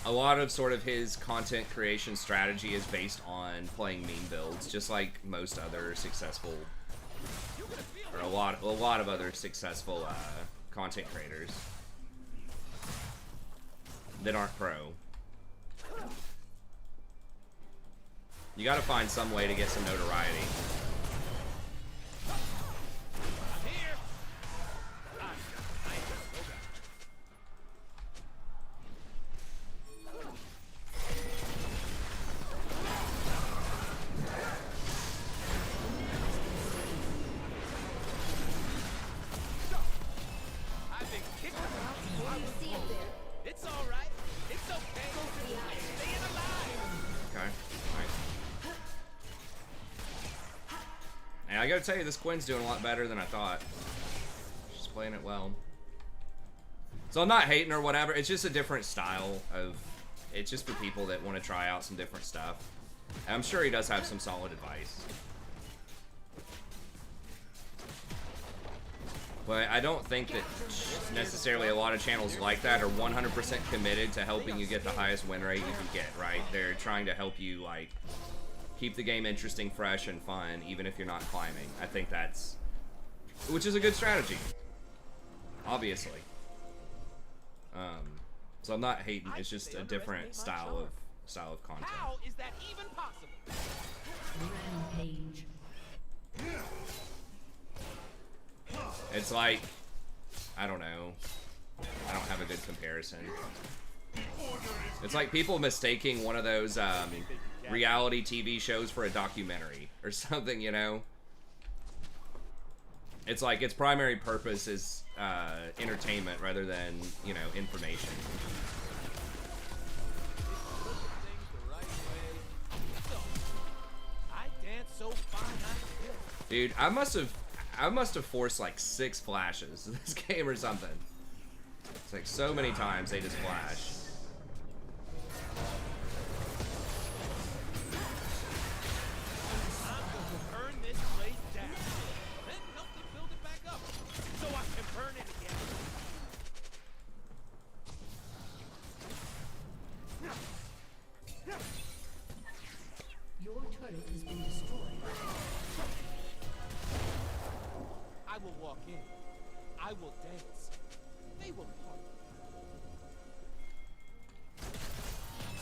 A lot of sort of his content creation strategy is based on playing meme builds, just like most other successful, or a lot of other successful content creators that aren't pro. You gotta find some way to get some notoriety. I'm here. I've been kicked out. It's all right. It's okay. Staying alive. Okay, alright. And I gotta tell you, this Quinn's doing a lot better than I thought. She's playing it well. So I'm not hating or whatever, it's just a different style of... It's just for people that want to try out some different stuff. And I'm sure he does have some solid advice. But I don't think that necessarily a lot of channels like that are 100% committed to helping you get the highest win rate you can get, right? They're trying to help you, like, keep the game interesting, fresh, and fun, even if you're not climbing. I think that's... Which is a good strategy. Obviously. So I'm not hating, it's just a different style of content. How is that even possible? Rampage. It's like, I don't know. I don't have a good comparison. It's like people mistaking one of those reality TV shows for a documentary or something, you know? It's like its primary purpose is entertainment rather than, you know, information. Dude, I must have forced like 6 flashes in this game or something. It's like so many times they just flash. Burn this place down, then help me build it back up, so I can burn it again. Your turret has been destroyed. I will walk in. I will dance. They will part.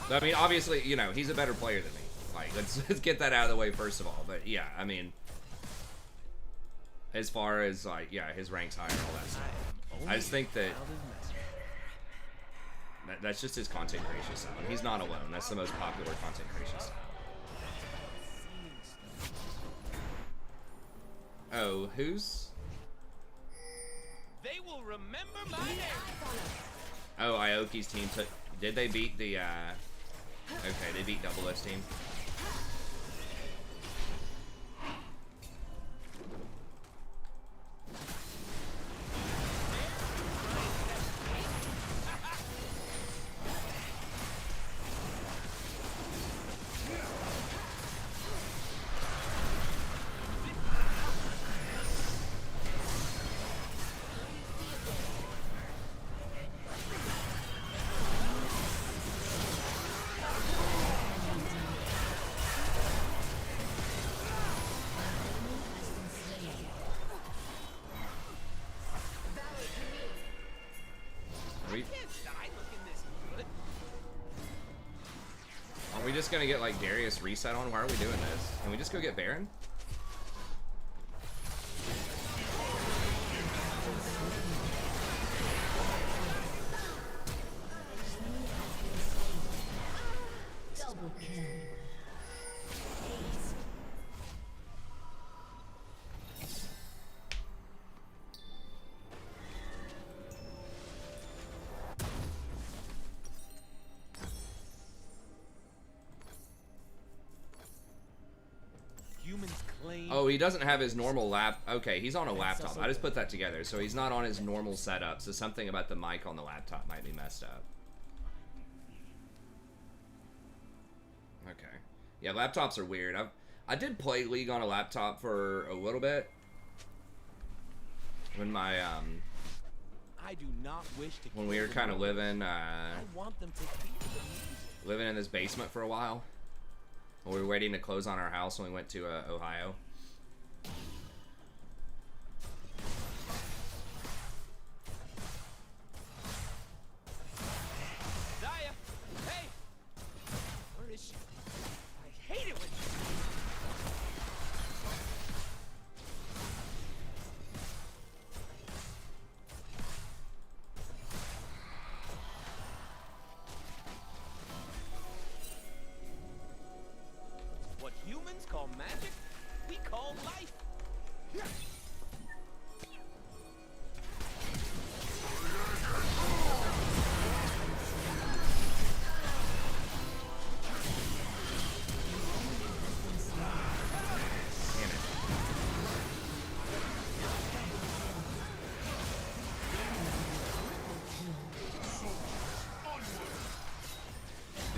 I mean, obviously, you know, he's a better player than me. Like, let's get that out of the way first of all. But yeah, I mean, as far as like, yeah, his rank's higher and all that stuff. I just think that that's just his content creation style. And he's not alone. That's the most popular content creation style. Oh, So who's? They will remember my name. Oh, Aoki's team took. Did they beat the? Okay, they beat Double O's team. Are we just gonna get like Darius reset on? Why are we doing this? Can we just go get Baron? Double kill. Humans claim. Oh, he doesn't have his normal lap. Okay, he's on a laptop. I just put that together. So he's not on his normal setup. So something about the mic on the laptop might be messed up. Okay. Yeah, laptops are weird. I did play League on a laptop for a little bit. When my I do not wish to. when we were kind of living I want them to keep the music. living in this basement for a while. When we were waiting to close on our house when we went to Ohio. Daya, hey, where is she? I hate it when she. What humans call magic, we call life. Damn it.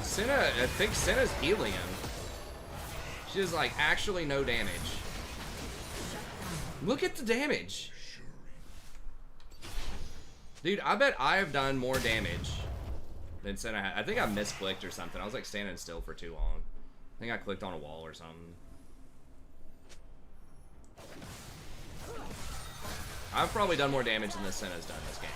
Senna, I think Senna's healing him. She does like actually no damage. Look at the damage. Dude, I bet I have done more damage than Senna had. I think I misclicked or something. I was like standing still for too long. I think I clicked on a wall or something. I've probably done more damage than this Senna's done this game.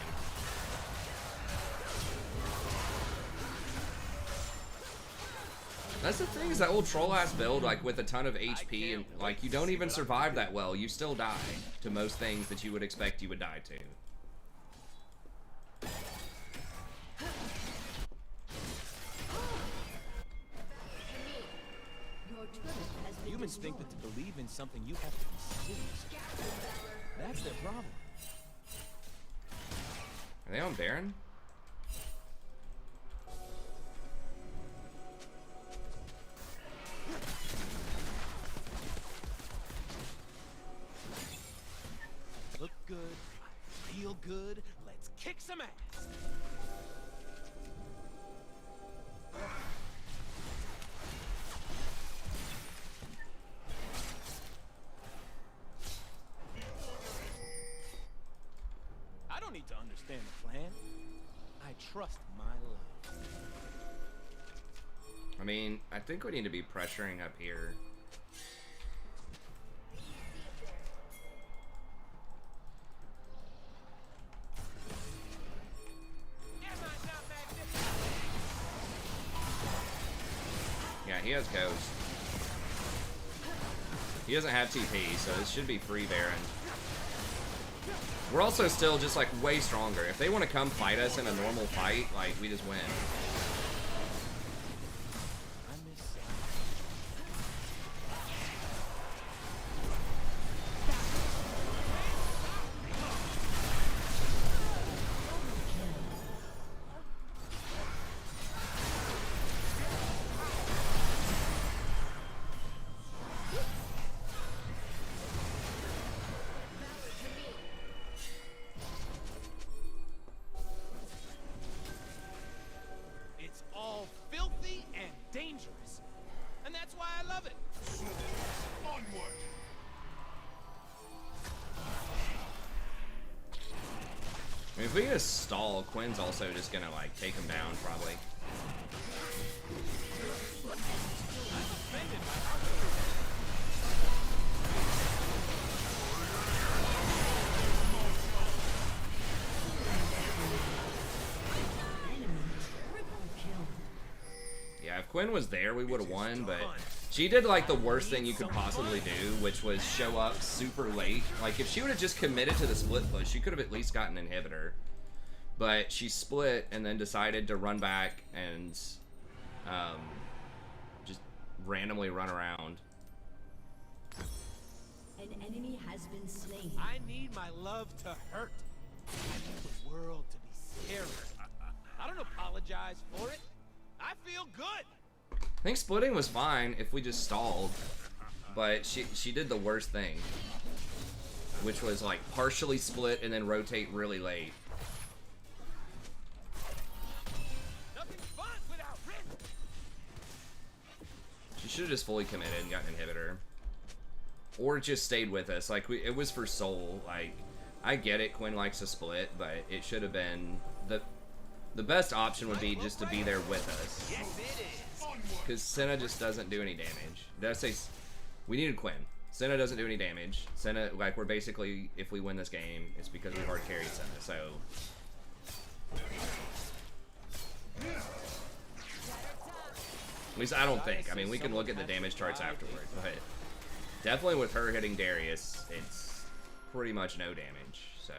That's the thing, is that old troll ass build, like with a ton of HP, and like you don't even survive that well. You still die to most things that you would expect you would die to. Your turret has been Humans think that destroyed. to believe in something you have to be serious. That's their problem. Are they on Baron? Look good, feel good, let's kick some ass. I don't need to understand the plan. I trust my luck. I mean, I think we need to be pressuring up here. Yeah, he has Ghost. He doesn't have TP, so this should be free Baron. We're also still just like way stronger. If they want to come fight us in a normal fight, like we just win. I miss If we get a stall, Quinn's also just gonna like take him down probably. Yeah, if Quinn was there, we would have won, but she did like the worst thing you could possibly do, which was show up super late. Like if she would have just committed to the split push, she could have at least gotten an inhibitor. But she split and then decided to run back and just randomly run around. An enemy has been slain. I need my love to hurt. I need the world to be scary. I don't apologize for it. I feel good. I think splitting was fine if we just stalled, but she did the worst thing, which was like partially split and then rotate really late. Nothing's fun without risk. She should have just fully committed and gotten an inhibitor, or just stayed with us. Like it was for soul. Like I get it, Quinn likes to split, but it should have been the best option would be just to be there with us. Yes, it is. Because Senna just doesn't do any damage. Did I say we needed Quinn? Senna doesn't do any damage. Senna, like, we're basically, if we win this game, it's because we hard carried Senna, so. At least I don't think. I mean, we can look at the damage charts afterwards, but definitely with her hitting Darius, it's pretty much no damage, so.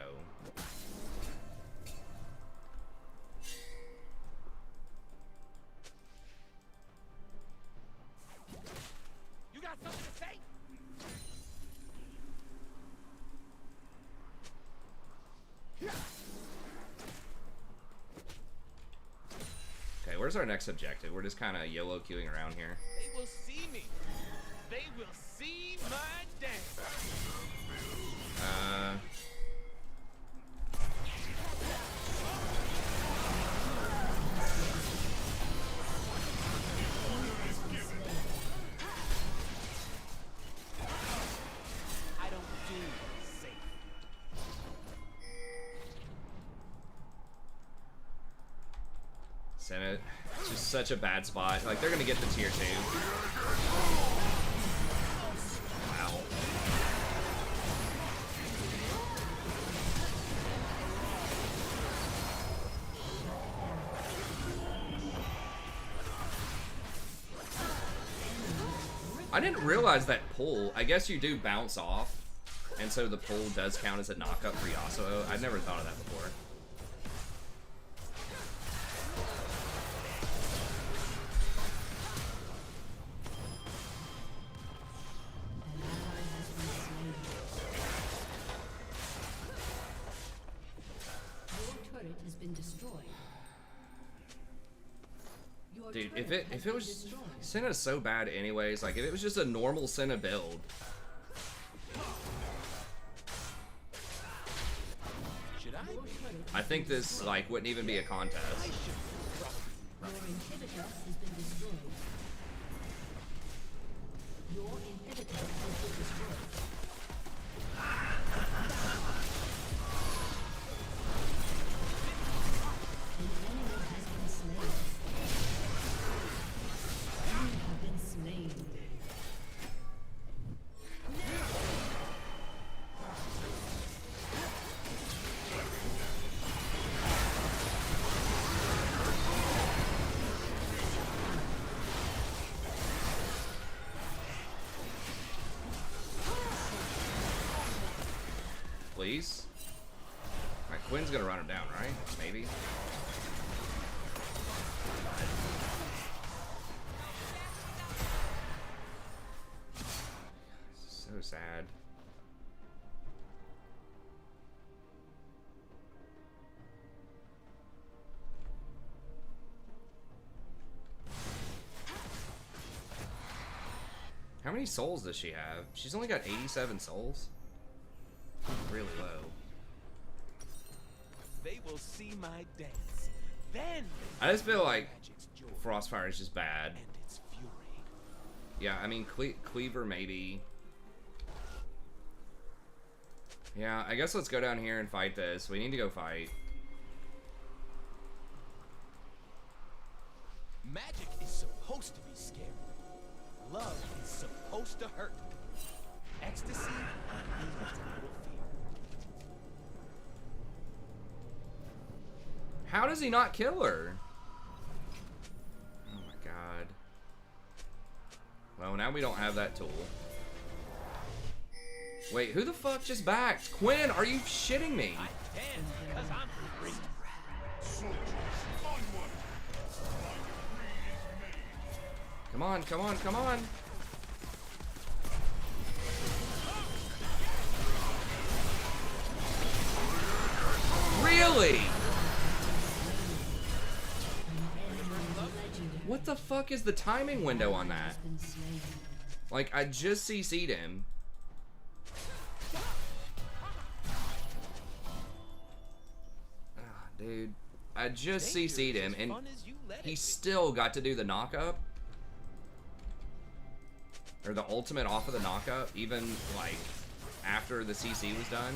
Something to say? Okay, where's our next objective? We're just kind of YOLO queuing around here. They will see me. They will see my dance. Senna, it's just such a bad spot. Like, they're gonna get the tier 2. Wow. I didn't realize that pull. I guess you do bounce off, and so the pull does count as a knockup for Yasuo. I'd never thought of that before. Dude, if it was Senna's so bad anyways, like if it was just a normal Senna build. Should I think this like wouldn't even be a contest. Your inhibitor has been destroyed. Your inhibitor has been destroyed. An enemy has been slain. You have been slain. Please? Alright, Quinn's gonna run him down, right? Maybe? So sad. How many souls does she have? She's only got 87 souls? Really low. They will see my dance. Then I just feel like Frostfire is just bad. and its fury. Yeah, I mean, Cleaver maybe. Yeah, I guess let's go down here and fight this. We need to go fight. Magic is supposed to be scary. Love is supposed to hurt. Ecstasy leads to little fear. How does he not kill her? Oh my god. Well, now we don't have that tool. Wait, who the fuck just backed? Quinn, are you shitting me? I can, because I'm free. Soldiers, onward! Come on, come on, come on. Really? What the fuck is the timing window on that? Like, I just CC'd him. Dude, I just CC'd him and he still got to do the knock-up. Or the ultimate off of the knock-up, even like after the CC was done.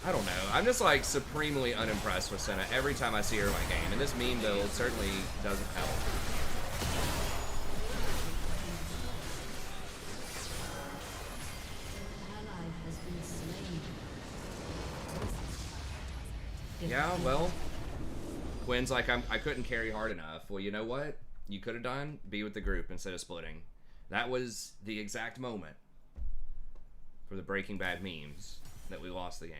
I don't know. I'm just like supremely unimpressed with Senna every time I see her in my game, and this meme build certainly doesn't help. Yeah, well, Quinn's like, I couldn't carry hard enough. Well, you know what? You could have done? Be with the group instead of splitting. That was the exact moment for the Breaking Bad memes that we lost the game.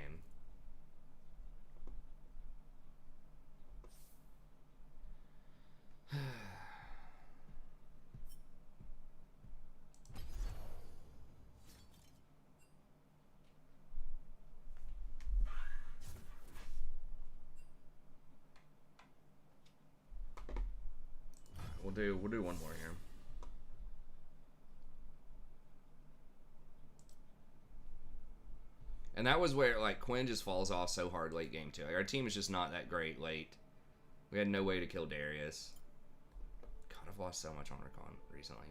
We'll do one more here. And that was where like Quinn just falls off so hard late game too. Like, our team is just not that great late. We had no way to kill Darius. God, I've lost so much on Rakan recently.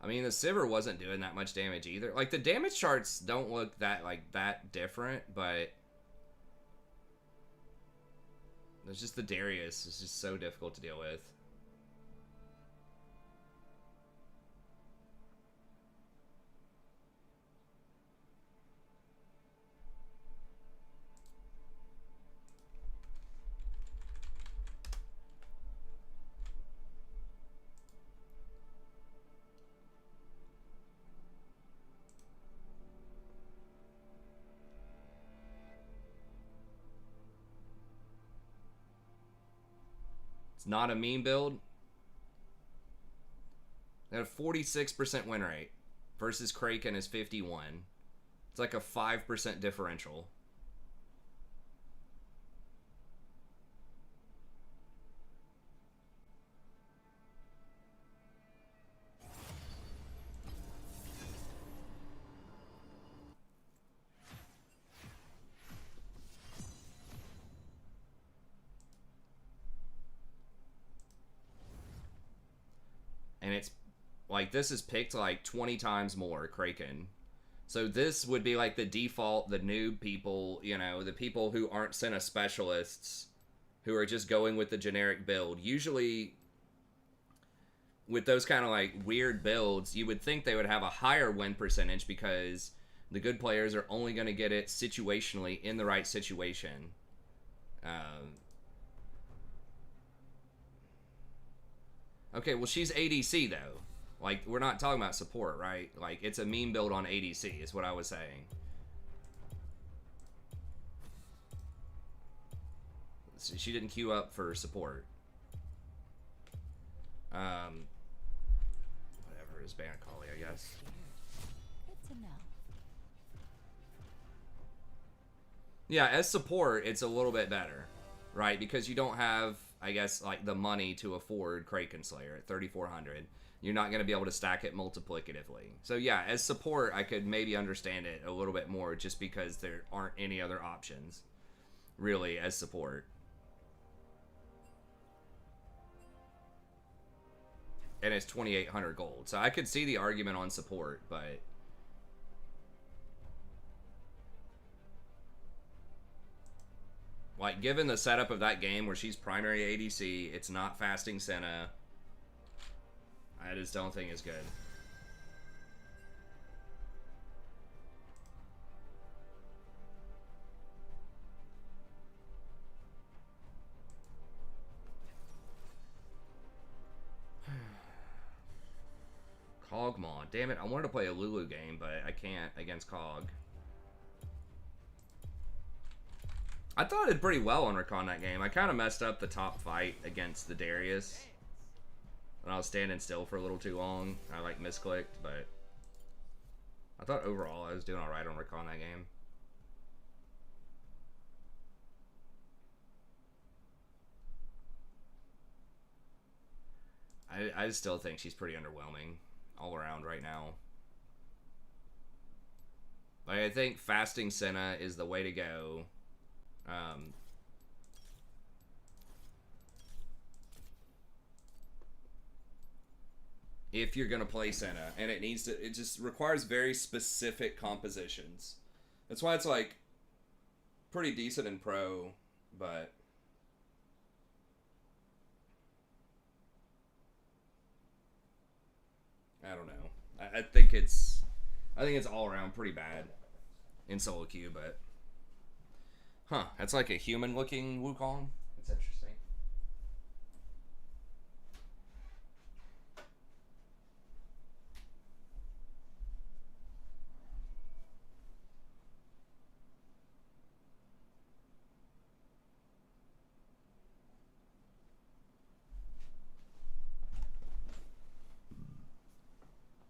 I mean, the Sivir wasn't doing that much damage either. Like, the damage charts don't look that different, but there's just the Darius is just so difficult to deal with. It's not a meme build. They have a 46% win rate versus Kraken is 51. It's like a 5% differential. And it's like, this is picked like 20 times more Kraken. So this would be like the default, the noob people, you know, the people who aren't Senna specialists, who are just going with the generic build. Usually with those kind of like weird builds, you would think they would have a higher win percentage because the good players are only going to get it situationally in the right situation. Okay, well, she's ADC, though. Like, we're not talking about support, right? Like, it's a meme build on ADC, is what I was saying. So she didn't queue up for support. Whatever, is Banner Collie, I guess. Good to know. Yeah, as support, it's a little bit better, right? Because you don't have, I guess, like, the money to afford Kraken Slayer at 3,400. You're not going to be able to stack it multiplicatively. So yeah, as support, I could maybe understand it a little bit more just because there aren't any other options, really, as support. And it's 2,800 gold. So I could see the argument on support, but Like, given the setup of that game where she's primary ADC, it's not fasting Senna. I just don't think it's good. Cogmaw. Damn it, I wanted to play a Lulu game, but I can't against Cog. I thought it did pretty well on Rakan that game. I kind of messed up the top fight against the Darius. And I was standing still for a little too long. I like misclicked, but I thought overall I was doing alright on Rakan that game. I still think she's pretty underwhelming all around right now. Like, I think fasting Senna is the way to go. If you're gonna play Senna, and it just requires very specific compositions. That's why it's like pretty decent in pro, but I don't know. I think it's all around pretty bad in solo queue, but huh? That's like a human looking Wukong. That's interesting.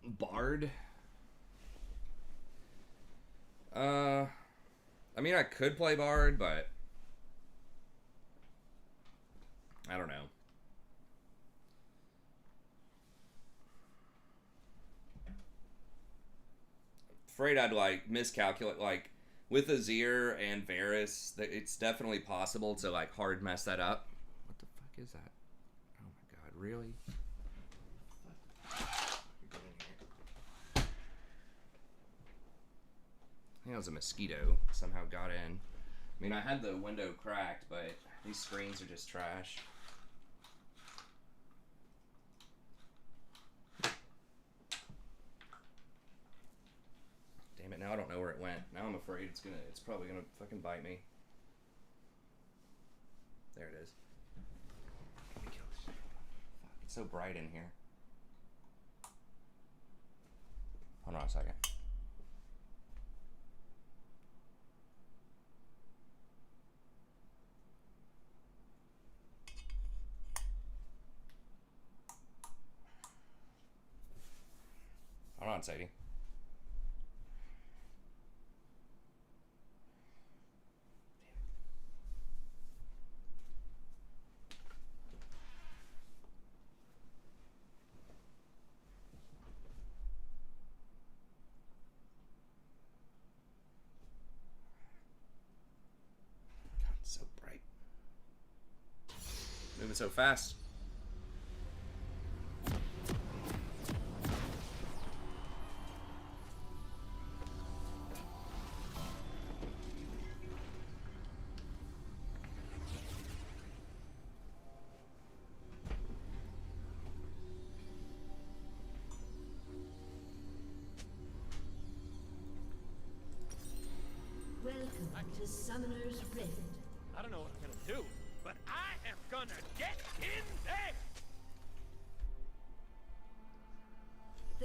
Bard. I mean, I could play Bard, but I don't know. Afraid I'd like miscalculate. Like with Azir and Varus, it's definitely possible to like hard mess that up. What the fuck is that? Oh my god, really? I think it was a mosquito. Somehow got in. I mean, I had the window cracked, but these screens are just trash. Damn it, now I don't know where it went. Now I'm afraid it's probably gonna fucking bite me. There it is. Fuck, it's so bright in here. Hold on a second. Hold on, Sadie. God, it's so bright. Moving so fast. Welcome to Summoner's Rift. I don't know what I'm gonna do, but I am gonna get in there!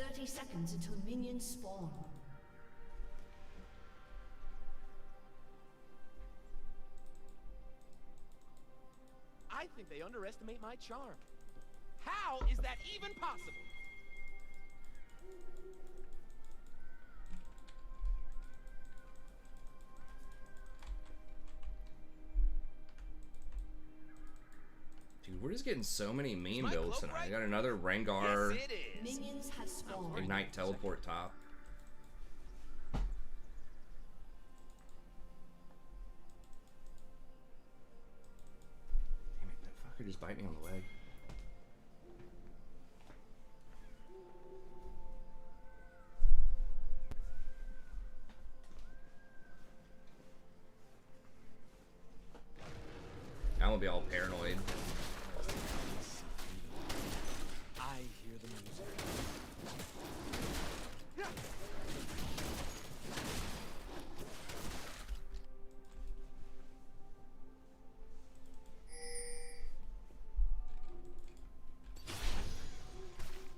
30 seconds until minions spawn. I think they underestimate my charm. How is that even possible? Dude, we're just getting so many meme My builds cloak tonight. I right? got another Rengar Yes, it is. Minions have spawned. Ignite teleport top. Damn it, that fucker just bite me on the leg. I'm gonna be all paranoid. I hear the music.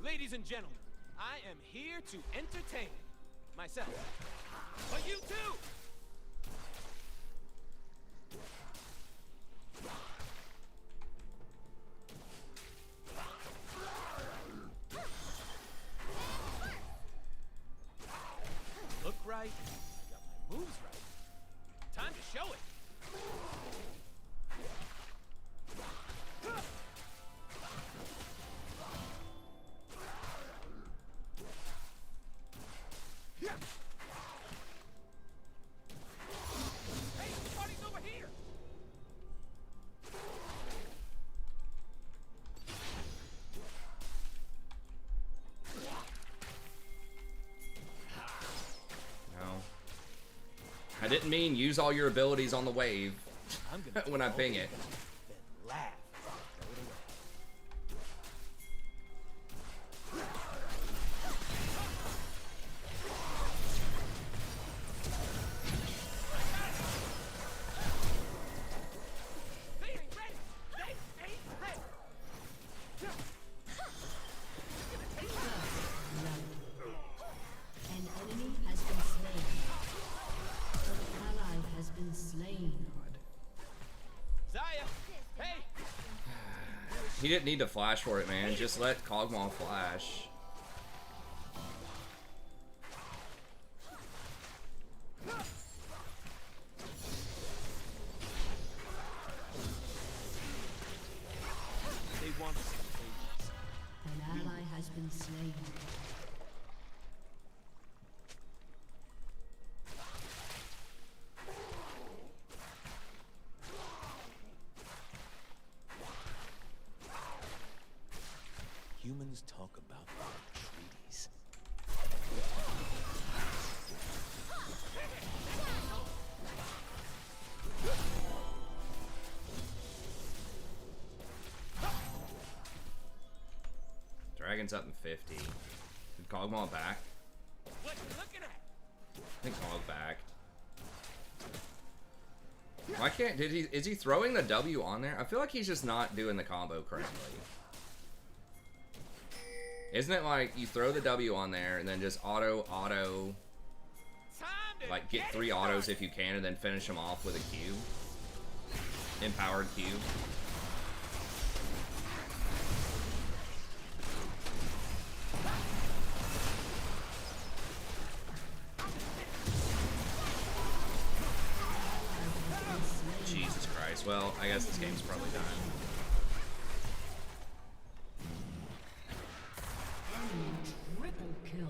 Ladies and gentlemen, I am here to entertain myself. But you too! Look right, got my moves right. Time to show it. Hey, the party's over here. No. I didn't mean use all your abilities on the wave I'm gonna when I ping it. then laugh. Throw it away. They ain't ready. They ain't ready. An enemy has been slain. An ally has been slain. Zaya, hey, He didn't need to flash for it, man. Just let Kog'Maw flash. they want to see the babies. An ally has been slain. Humans talk about their treaties. Dragon's up in 50. Did Kog'Maw back? What you looking at? I think Kog backed. Why can't, is he throwing the W on there? I feel like he's just not doing the combo correctly. Isn't it like you throw the W on there and then just auto, Time to like get 3 autos if you can and then finish them off with a Q? Empowered Q. Jesus Christ. Well, I guess this game's probably done. Triple kill.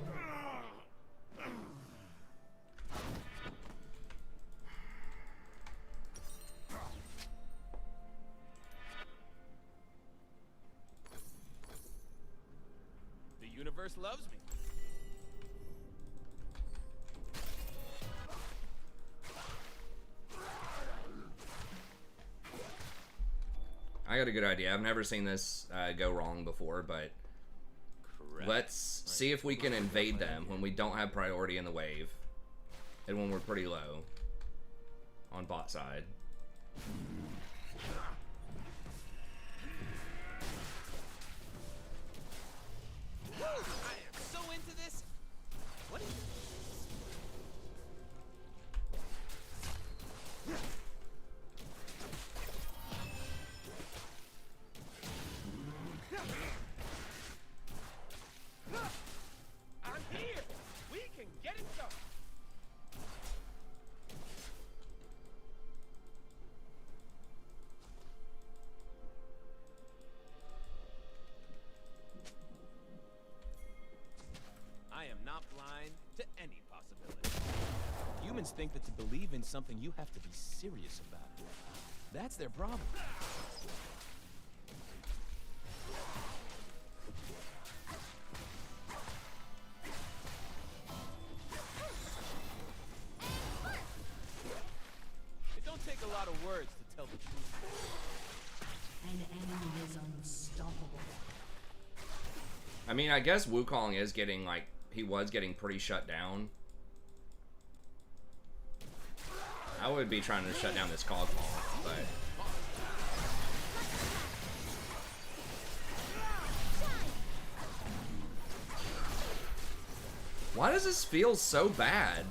The universe loves me. I got a good idea. I've never seen this go wrong before, but Correct. let's see if we can invade them when we don't have priority in the wave and when we're pretty low on bot side. I am so into this. What? I'm here. We can get it done. I am not blind to any possibility. Humans think that to believe in something, you have to be serious about it. That's their problem. It don't take a lot of words to tell the truth. An enemy is unstoppable. I mean, I guess Wukong is getting, like, he was getting pretty shut down. I would be trying to shut down this Cog Ball, but... Why does this feel so bad?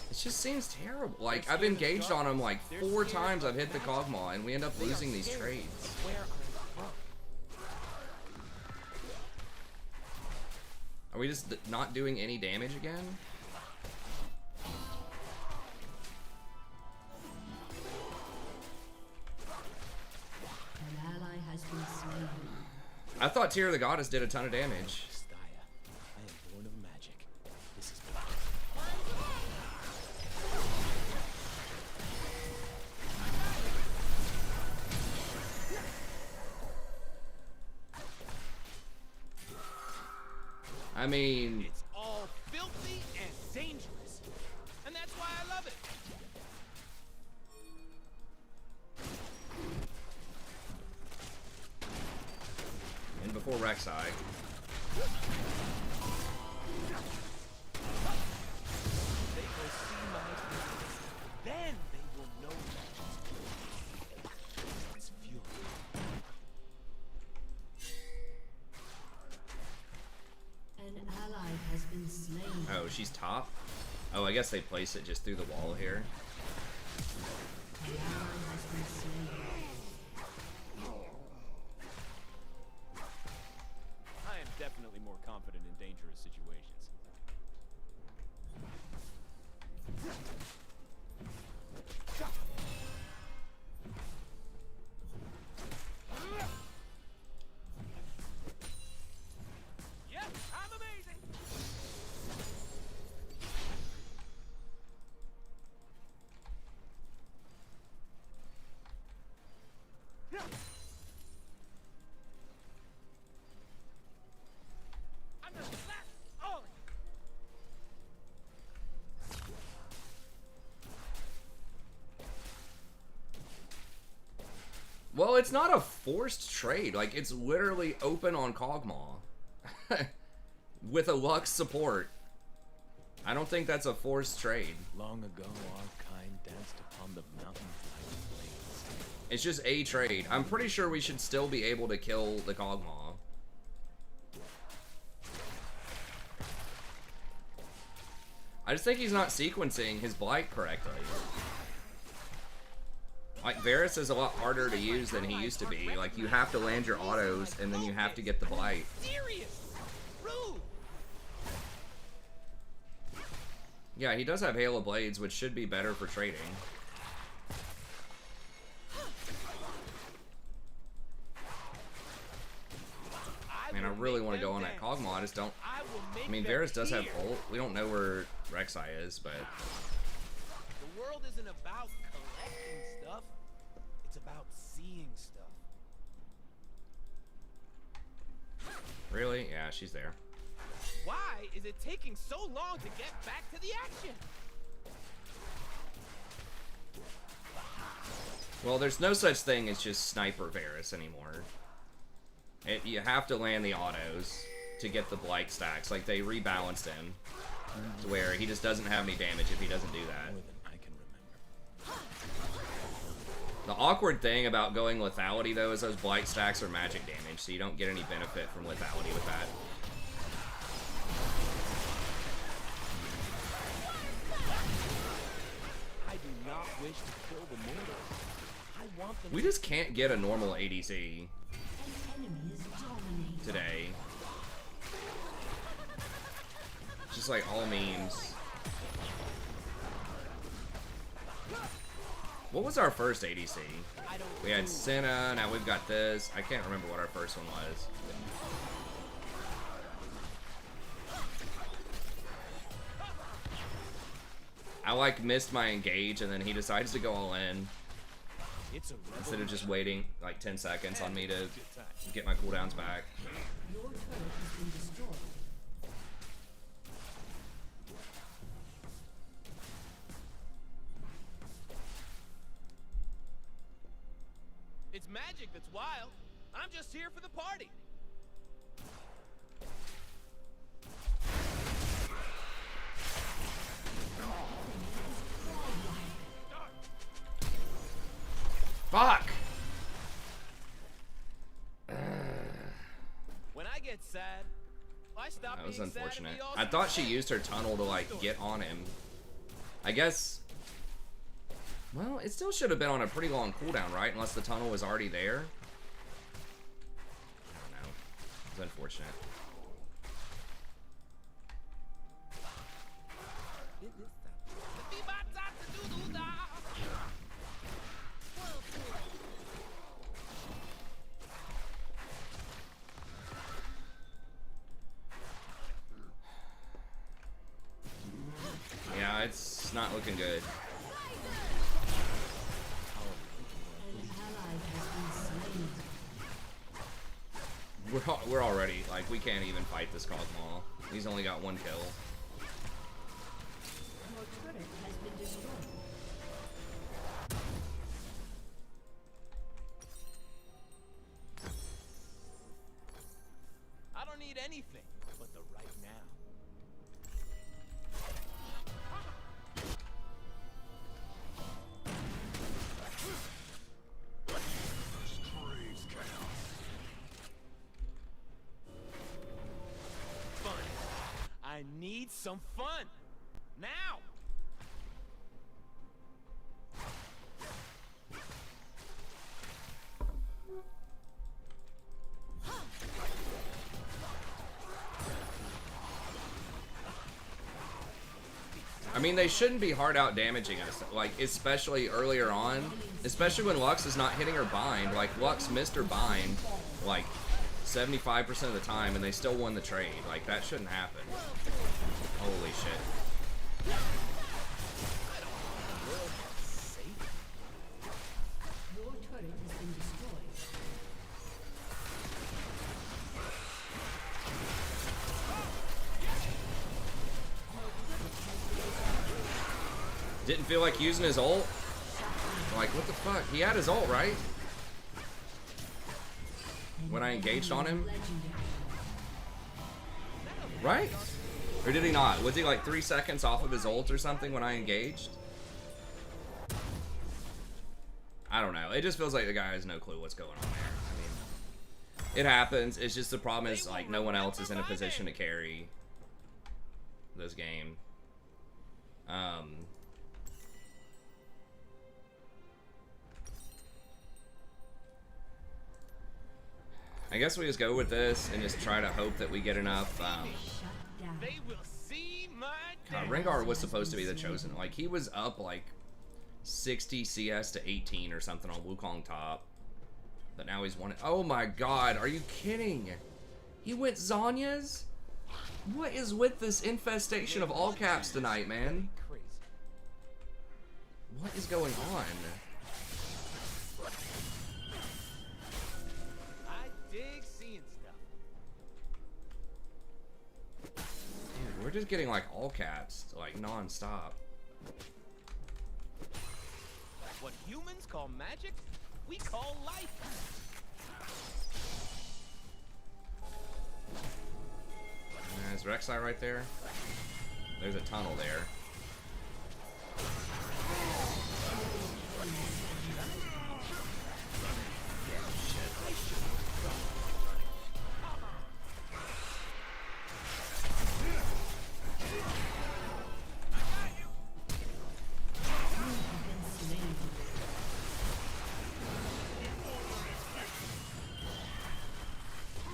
It just seems terrible. Like, I've engaged on him like 4 times. I've hit the Kog'Maw, and we end up losing these trades. Are we just not doing any damage again? An ally has been slain. I thought Tear of the Goddess did a ton of damage. I am born of magic. This is I mean... It's all filthy and dangerous. And that's why I love it. And before Rek'Sai. They will see my goodness. Then they will know it's fury. An ally has been slain. Oh, she's top? Oh, I guess they place it just through the wall here. An ally has been slain. I am definitely more confident in dangerous situations. Yep, I'm amazing. I'm the last Ollie. Well, it's not a forced trade. Like, it's literally open on Kog'Maw. With a Lux support. I don't think that's a forced trade. Long ago, our kind danced upon the mountain like blades. It's just a trade. I'm pretty sure we should still be able to kill the Kog'Maw. I just think he's not sequencing his Blight correctly. Like, Varus is a lot harder to use than he used to be. Like, you have to land your autos, and then you have to get the Blight. Serious. Rude. Yeah, he does have Hail of Blades, which should be better for trading. Man, I really want to go on that Kog'Maw. I just don't... I mean, Varus does have ult. We don't know where Rek'Sai is, but... The world isn't about collecting stuff. It's about seeing stuff. Really? Yeah, she's there. Why is it taking so long to get back to the action? Well, there's no such thing as just Sniper Varus anymore. You have to land the autos to get the Blight stacks. Like, they rebalanced him to where he just doesn't have any damage if he doesn't do that. More than I can remember. The awkward thing about going lethality, though, is those Blight stacks are magic damage, so you don't get any benefit from lethality with that. I do not wish to kill the mortals. I want them We just can't get a normal ADC An enemy is dominating. today. Just like all memes. What was our first ADC? We had Senna, now we've got this. I can't remember what our first one was. I like missed my engage and then he decides to go all in instead of just waiting like 10 seconds on me to get my cooldowns back. Your turret has been destroyed. It's magic that's wild. I'm just here for the party. Fuck! When I get sad, I stop That was being sad and unfortunate. be all I thought she sad. used her tunnel to, like, get on him. I guess... Well, it still should have been on a pretty long cooldown, right? Unless the tunnel was already there. I don't know. It's unfortunate. Yeah, it's not looking good. An ally has been slain. We're already, like, we can't even fight this Cosmo. He's only got 1 kill. Your turret has been destroyed. I don't need anything but the right now. Fun. I need some fun. Now. I mean, they shouldn't be hard out damaging us, like, especially earlier on. Especially when Lux is not hitting her bind. Like, Lux missed her bind, like, 75% of the time, and they still won the trade. Like, that shouldn't happen. Holy shit. Your turret has been destroyed. Didn't feel like using his ult. Like, what the fuck? He had his ult, right? When I engaged on him? Right? Or did he not? Was he like 3 seconds off of his ult or something when I engaged? I don't know. It just feels like the guy has no clue what's going on there. I mean, it happens. It's just the problem is, like, no one else is in a position to carry this game. I guess we just go with this and just try to hope that we get enough. Shut down. They will see my God, dance. Rengar was supposed to be the chosen. Like, he was up like 60 CS to 18 or something on Wukong top. But now he's won. Oh my god, are you kidding? He went Zanya's? What is with this infestation of all caps tonight, man? Crazy. What is going on? I dig seeing stuff. Dude, we're just getting like all caps, like non-stop. What humans call magic, we call life. Is Rek'Sai right there? There's a tunnel there.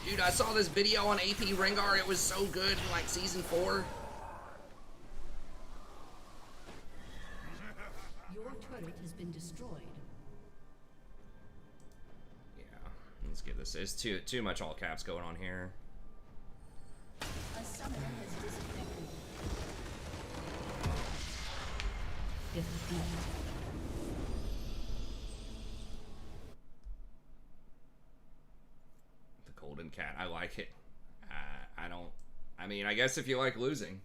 Dude, I saw this video on AP Rengar. It was so good in like season 4. Your turret has been destroyed. Yeah, let's get this. There's too much all caps going on here. A summoner has disconnected. Defeat. The Golden Cat, I like it. I don't. I mean, I guess if you like losing.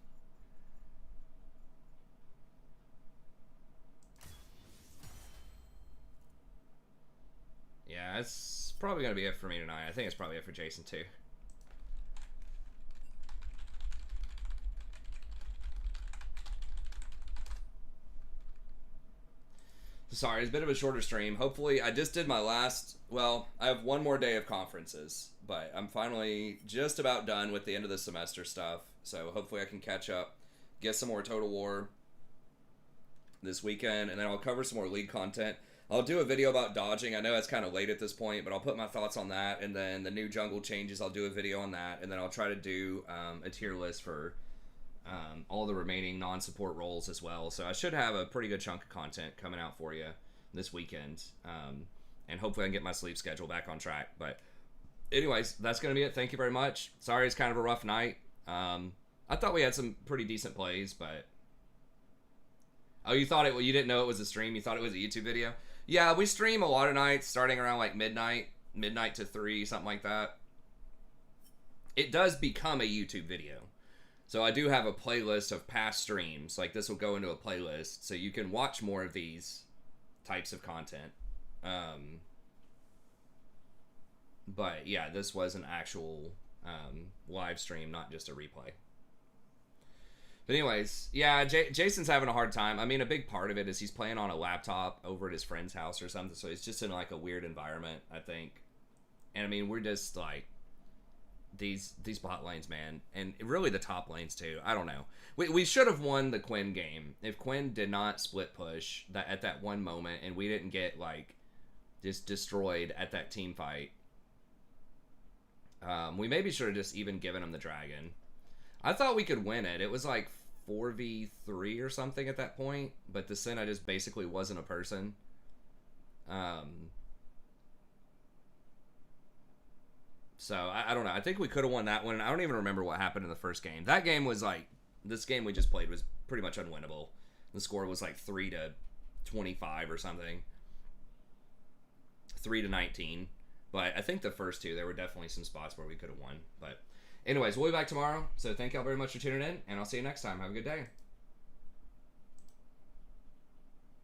Yeah, yeah, it's probably going to be it for me tonight. I think it's probably it for Jason, too. Sorry, it's a bit of a shorter stream. Hopefully, I just did my last... Well, I have one more day of conferences, but I'm finally just about done with the end of the semester stuff. So hopefully I can catch up, get some more Total War this weekend, and then I'll cover some more League content. I'll do a video about dodging. I know it's kind of late at this point, but I'll put my thoughts on that, and then the new jungle changes, I'll do a video on that, and then I'll try to do a tier list for all the remaining non-support roles as well. So I should have a pretty good chunk of content coming out for you this weekend, and hopefully I can get my sleep schedule back on track. But anyways, that's going to be it. Thank you very much. Sorry it's kind of a rough night. I thought we had some pretty decent plays, but... Oh, you thought it... Well, you didn't know it was a stream? You thought it was a YouTube video? Yeah, we stream a lot of nights, starting around like midnight to 3, something like that. It does become a YouTube video. So I do have a playlist of past streams. Like, this will go into a playlist, so you can watch more of these types of content. But, yeah, this was an actual live stream, not just a replay. But anyways, yeah, Jason's having a hard time. I mean, a big part of it is he's playing on a laptop over at his friend's house or something, so he's just in, like, a weird environment, I think. And, I mean, we're just, like... These bot lanes, man, and really the top lanes too. I don't know. We should have won the Quinn game if Quinn did not split push that at that one moment, and we didn't get like just destroyed at that team fight. We maybe should have just even given him the dragon. I thought we could win it. It was like 4v3 or something at that point, but the Senna just basically wasn't a person. So, I don't know. I think we could have won that one. I don't even remember what happened in the first game. That game was like... This game we just played was pretty much unwinnable. The score was like 3-25 or something. 3-19. But I think the first two, there were definitely some spots where we could have won. But anyways, we'll be back tomorrow. So thank y'all very much for tuning in. And I'll see you next time. Have a good day.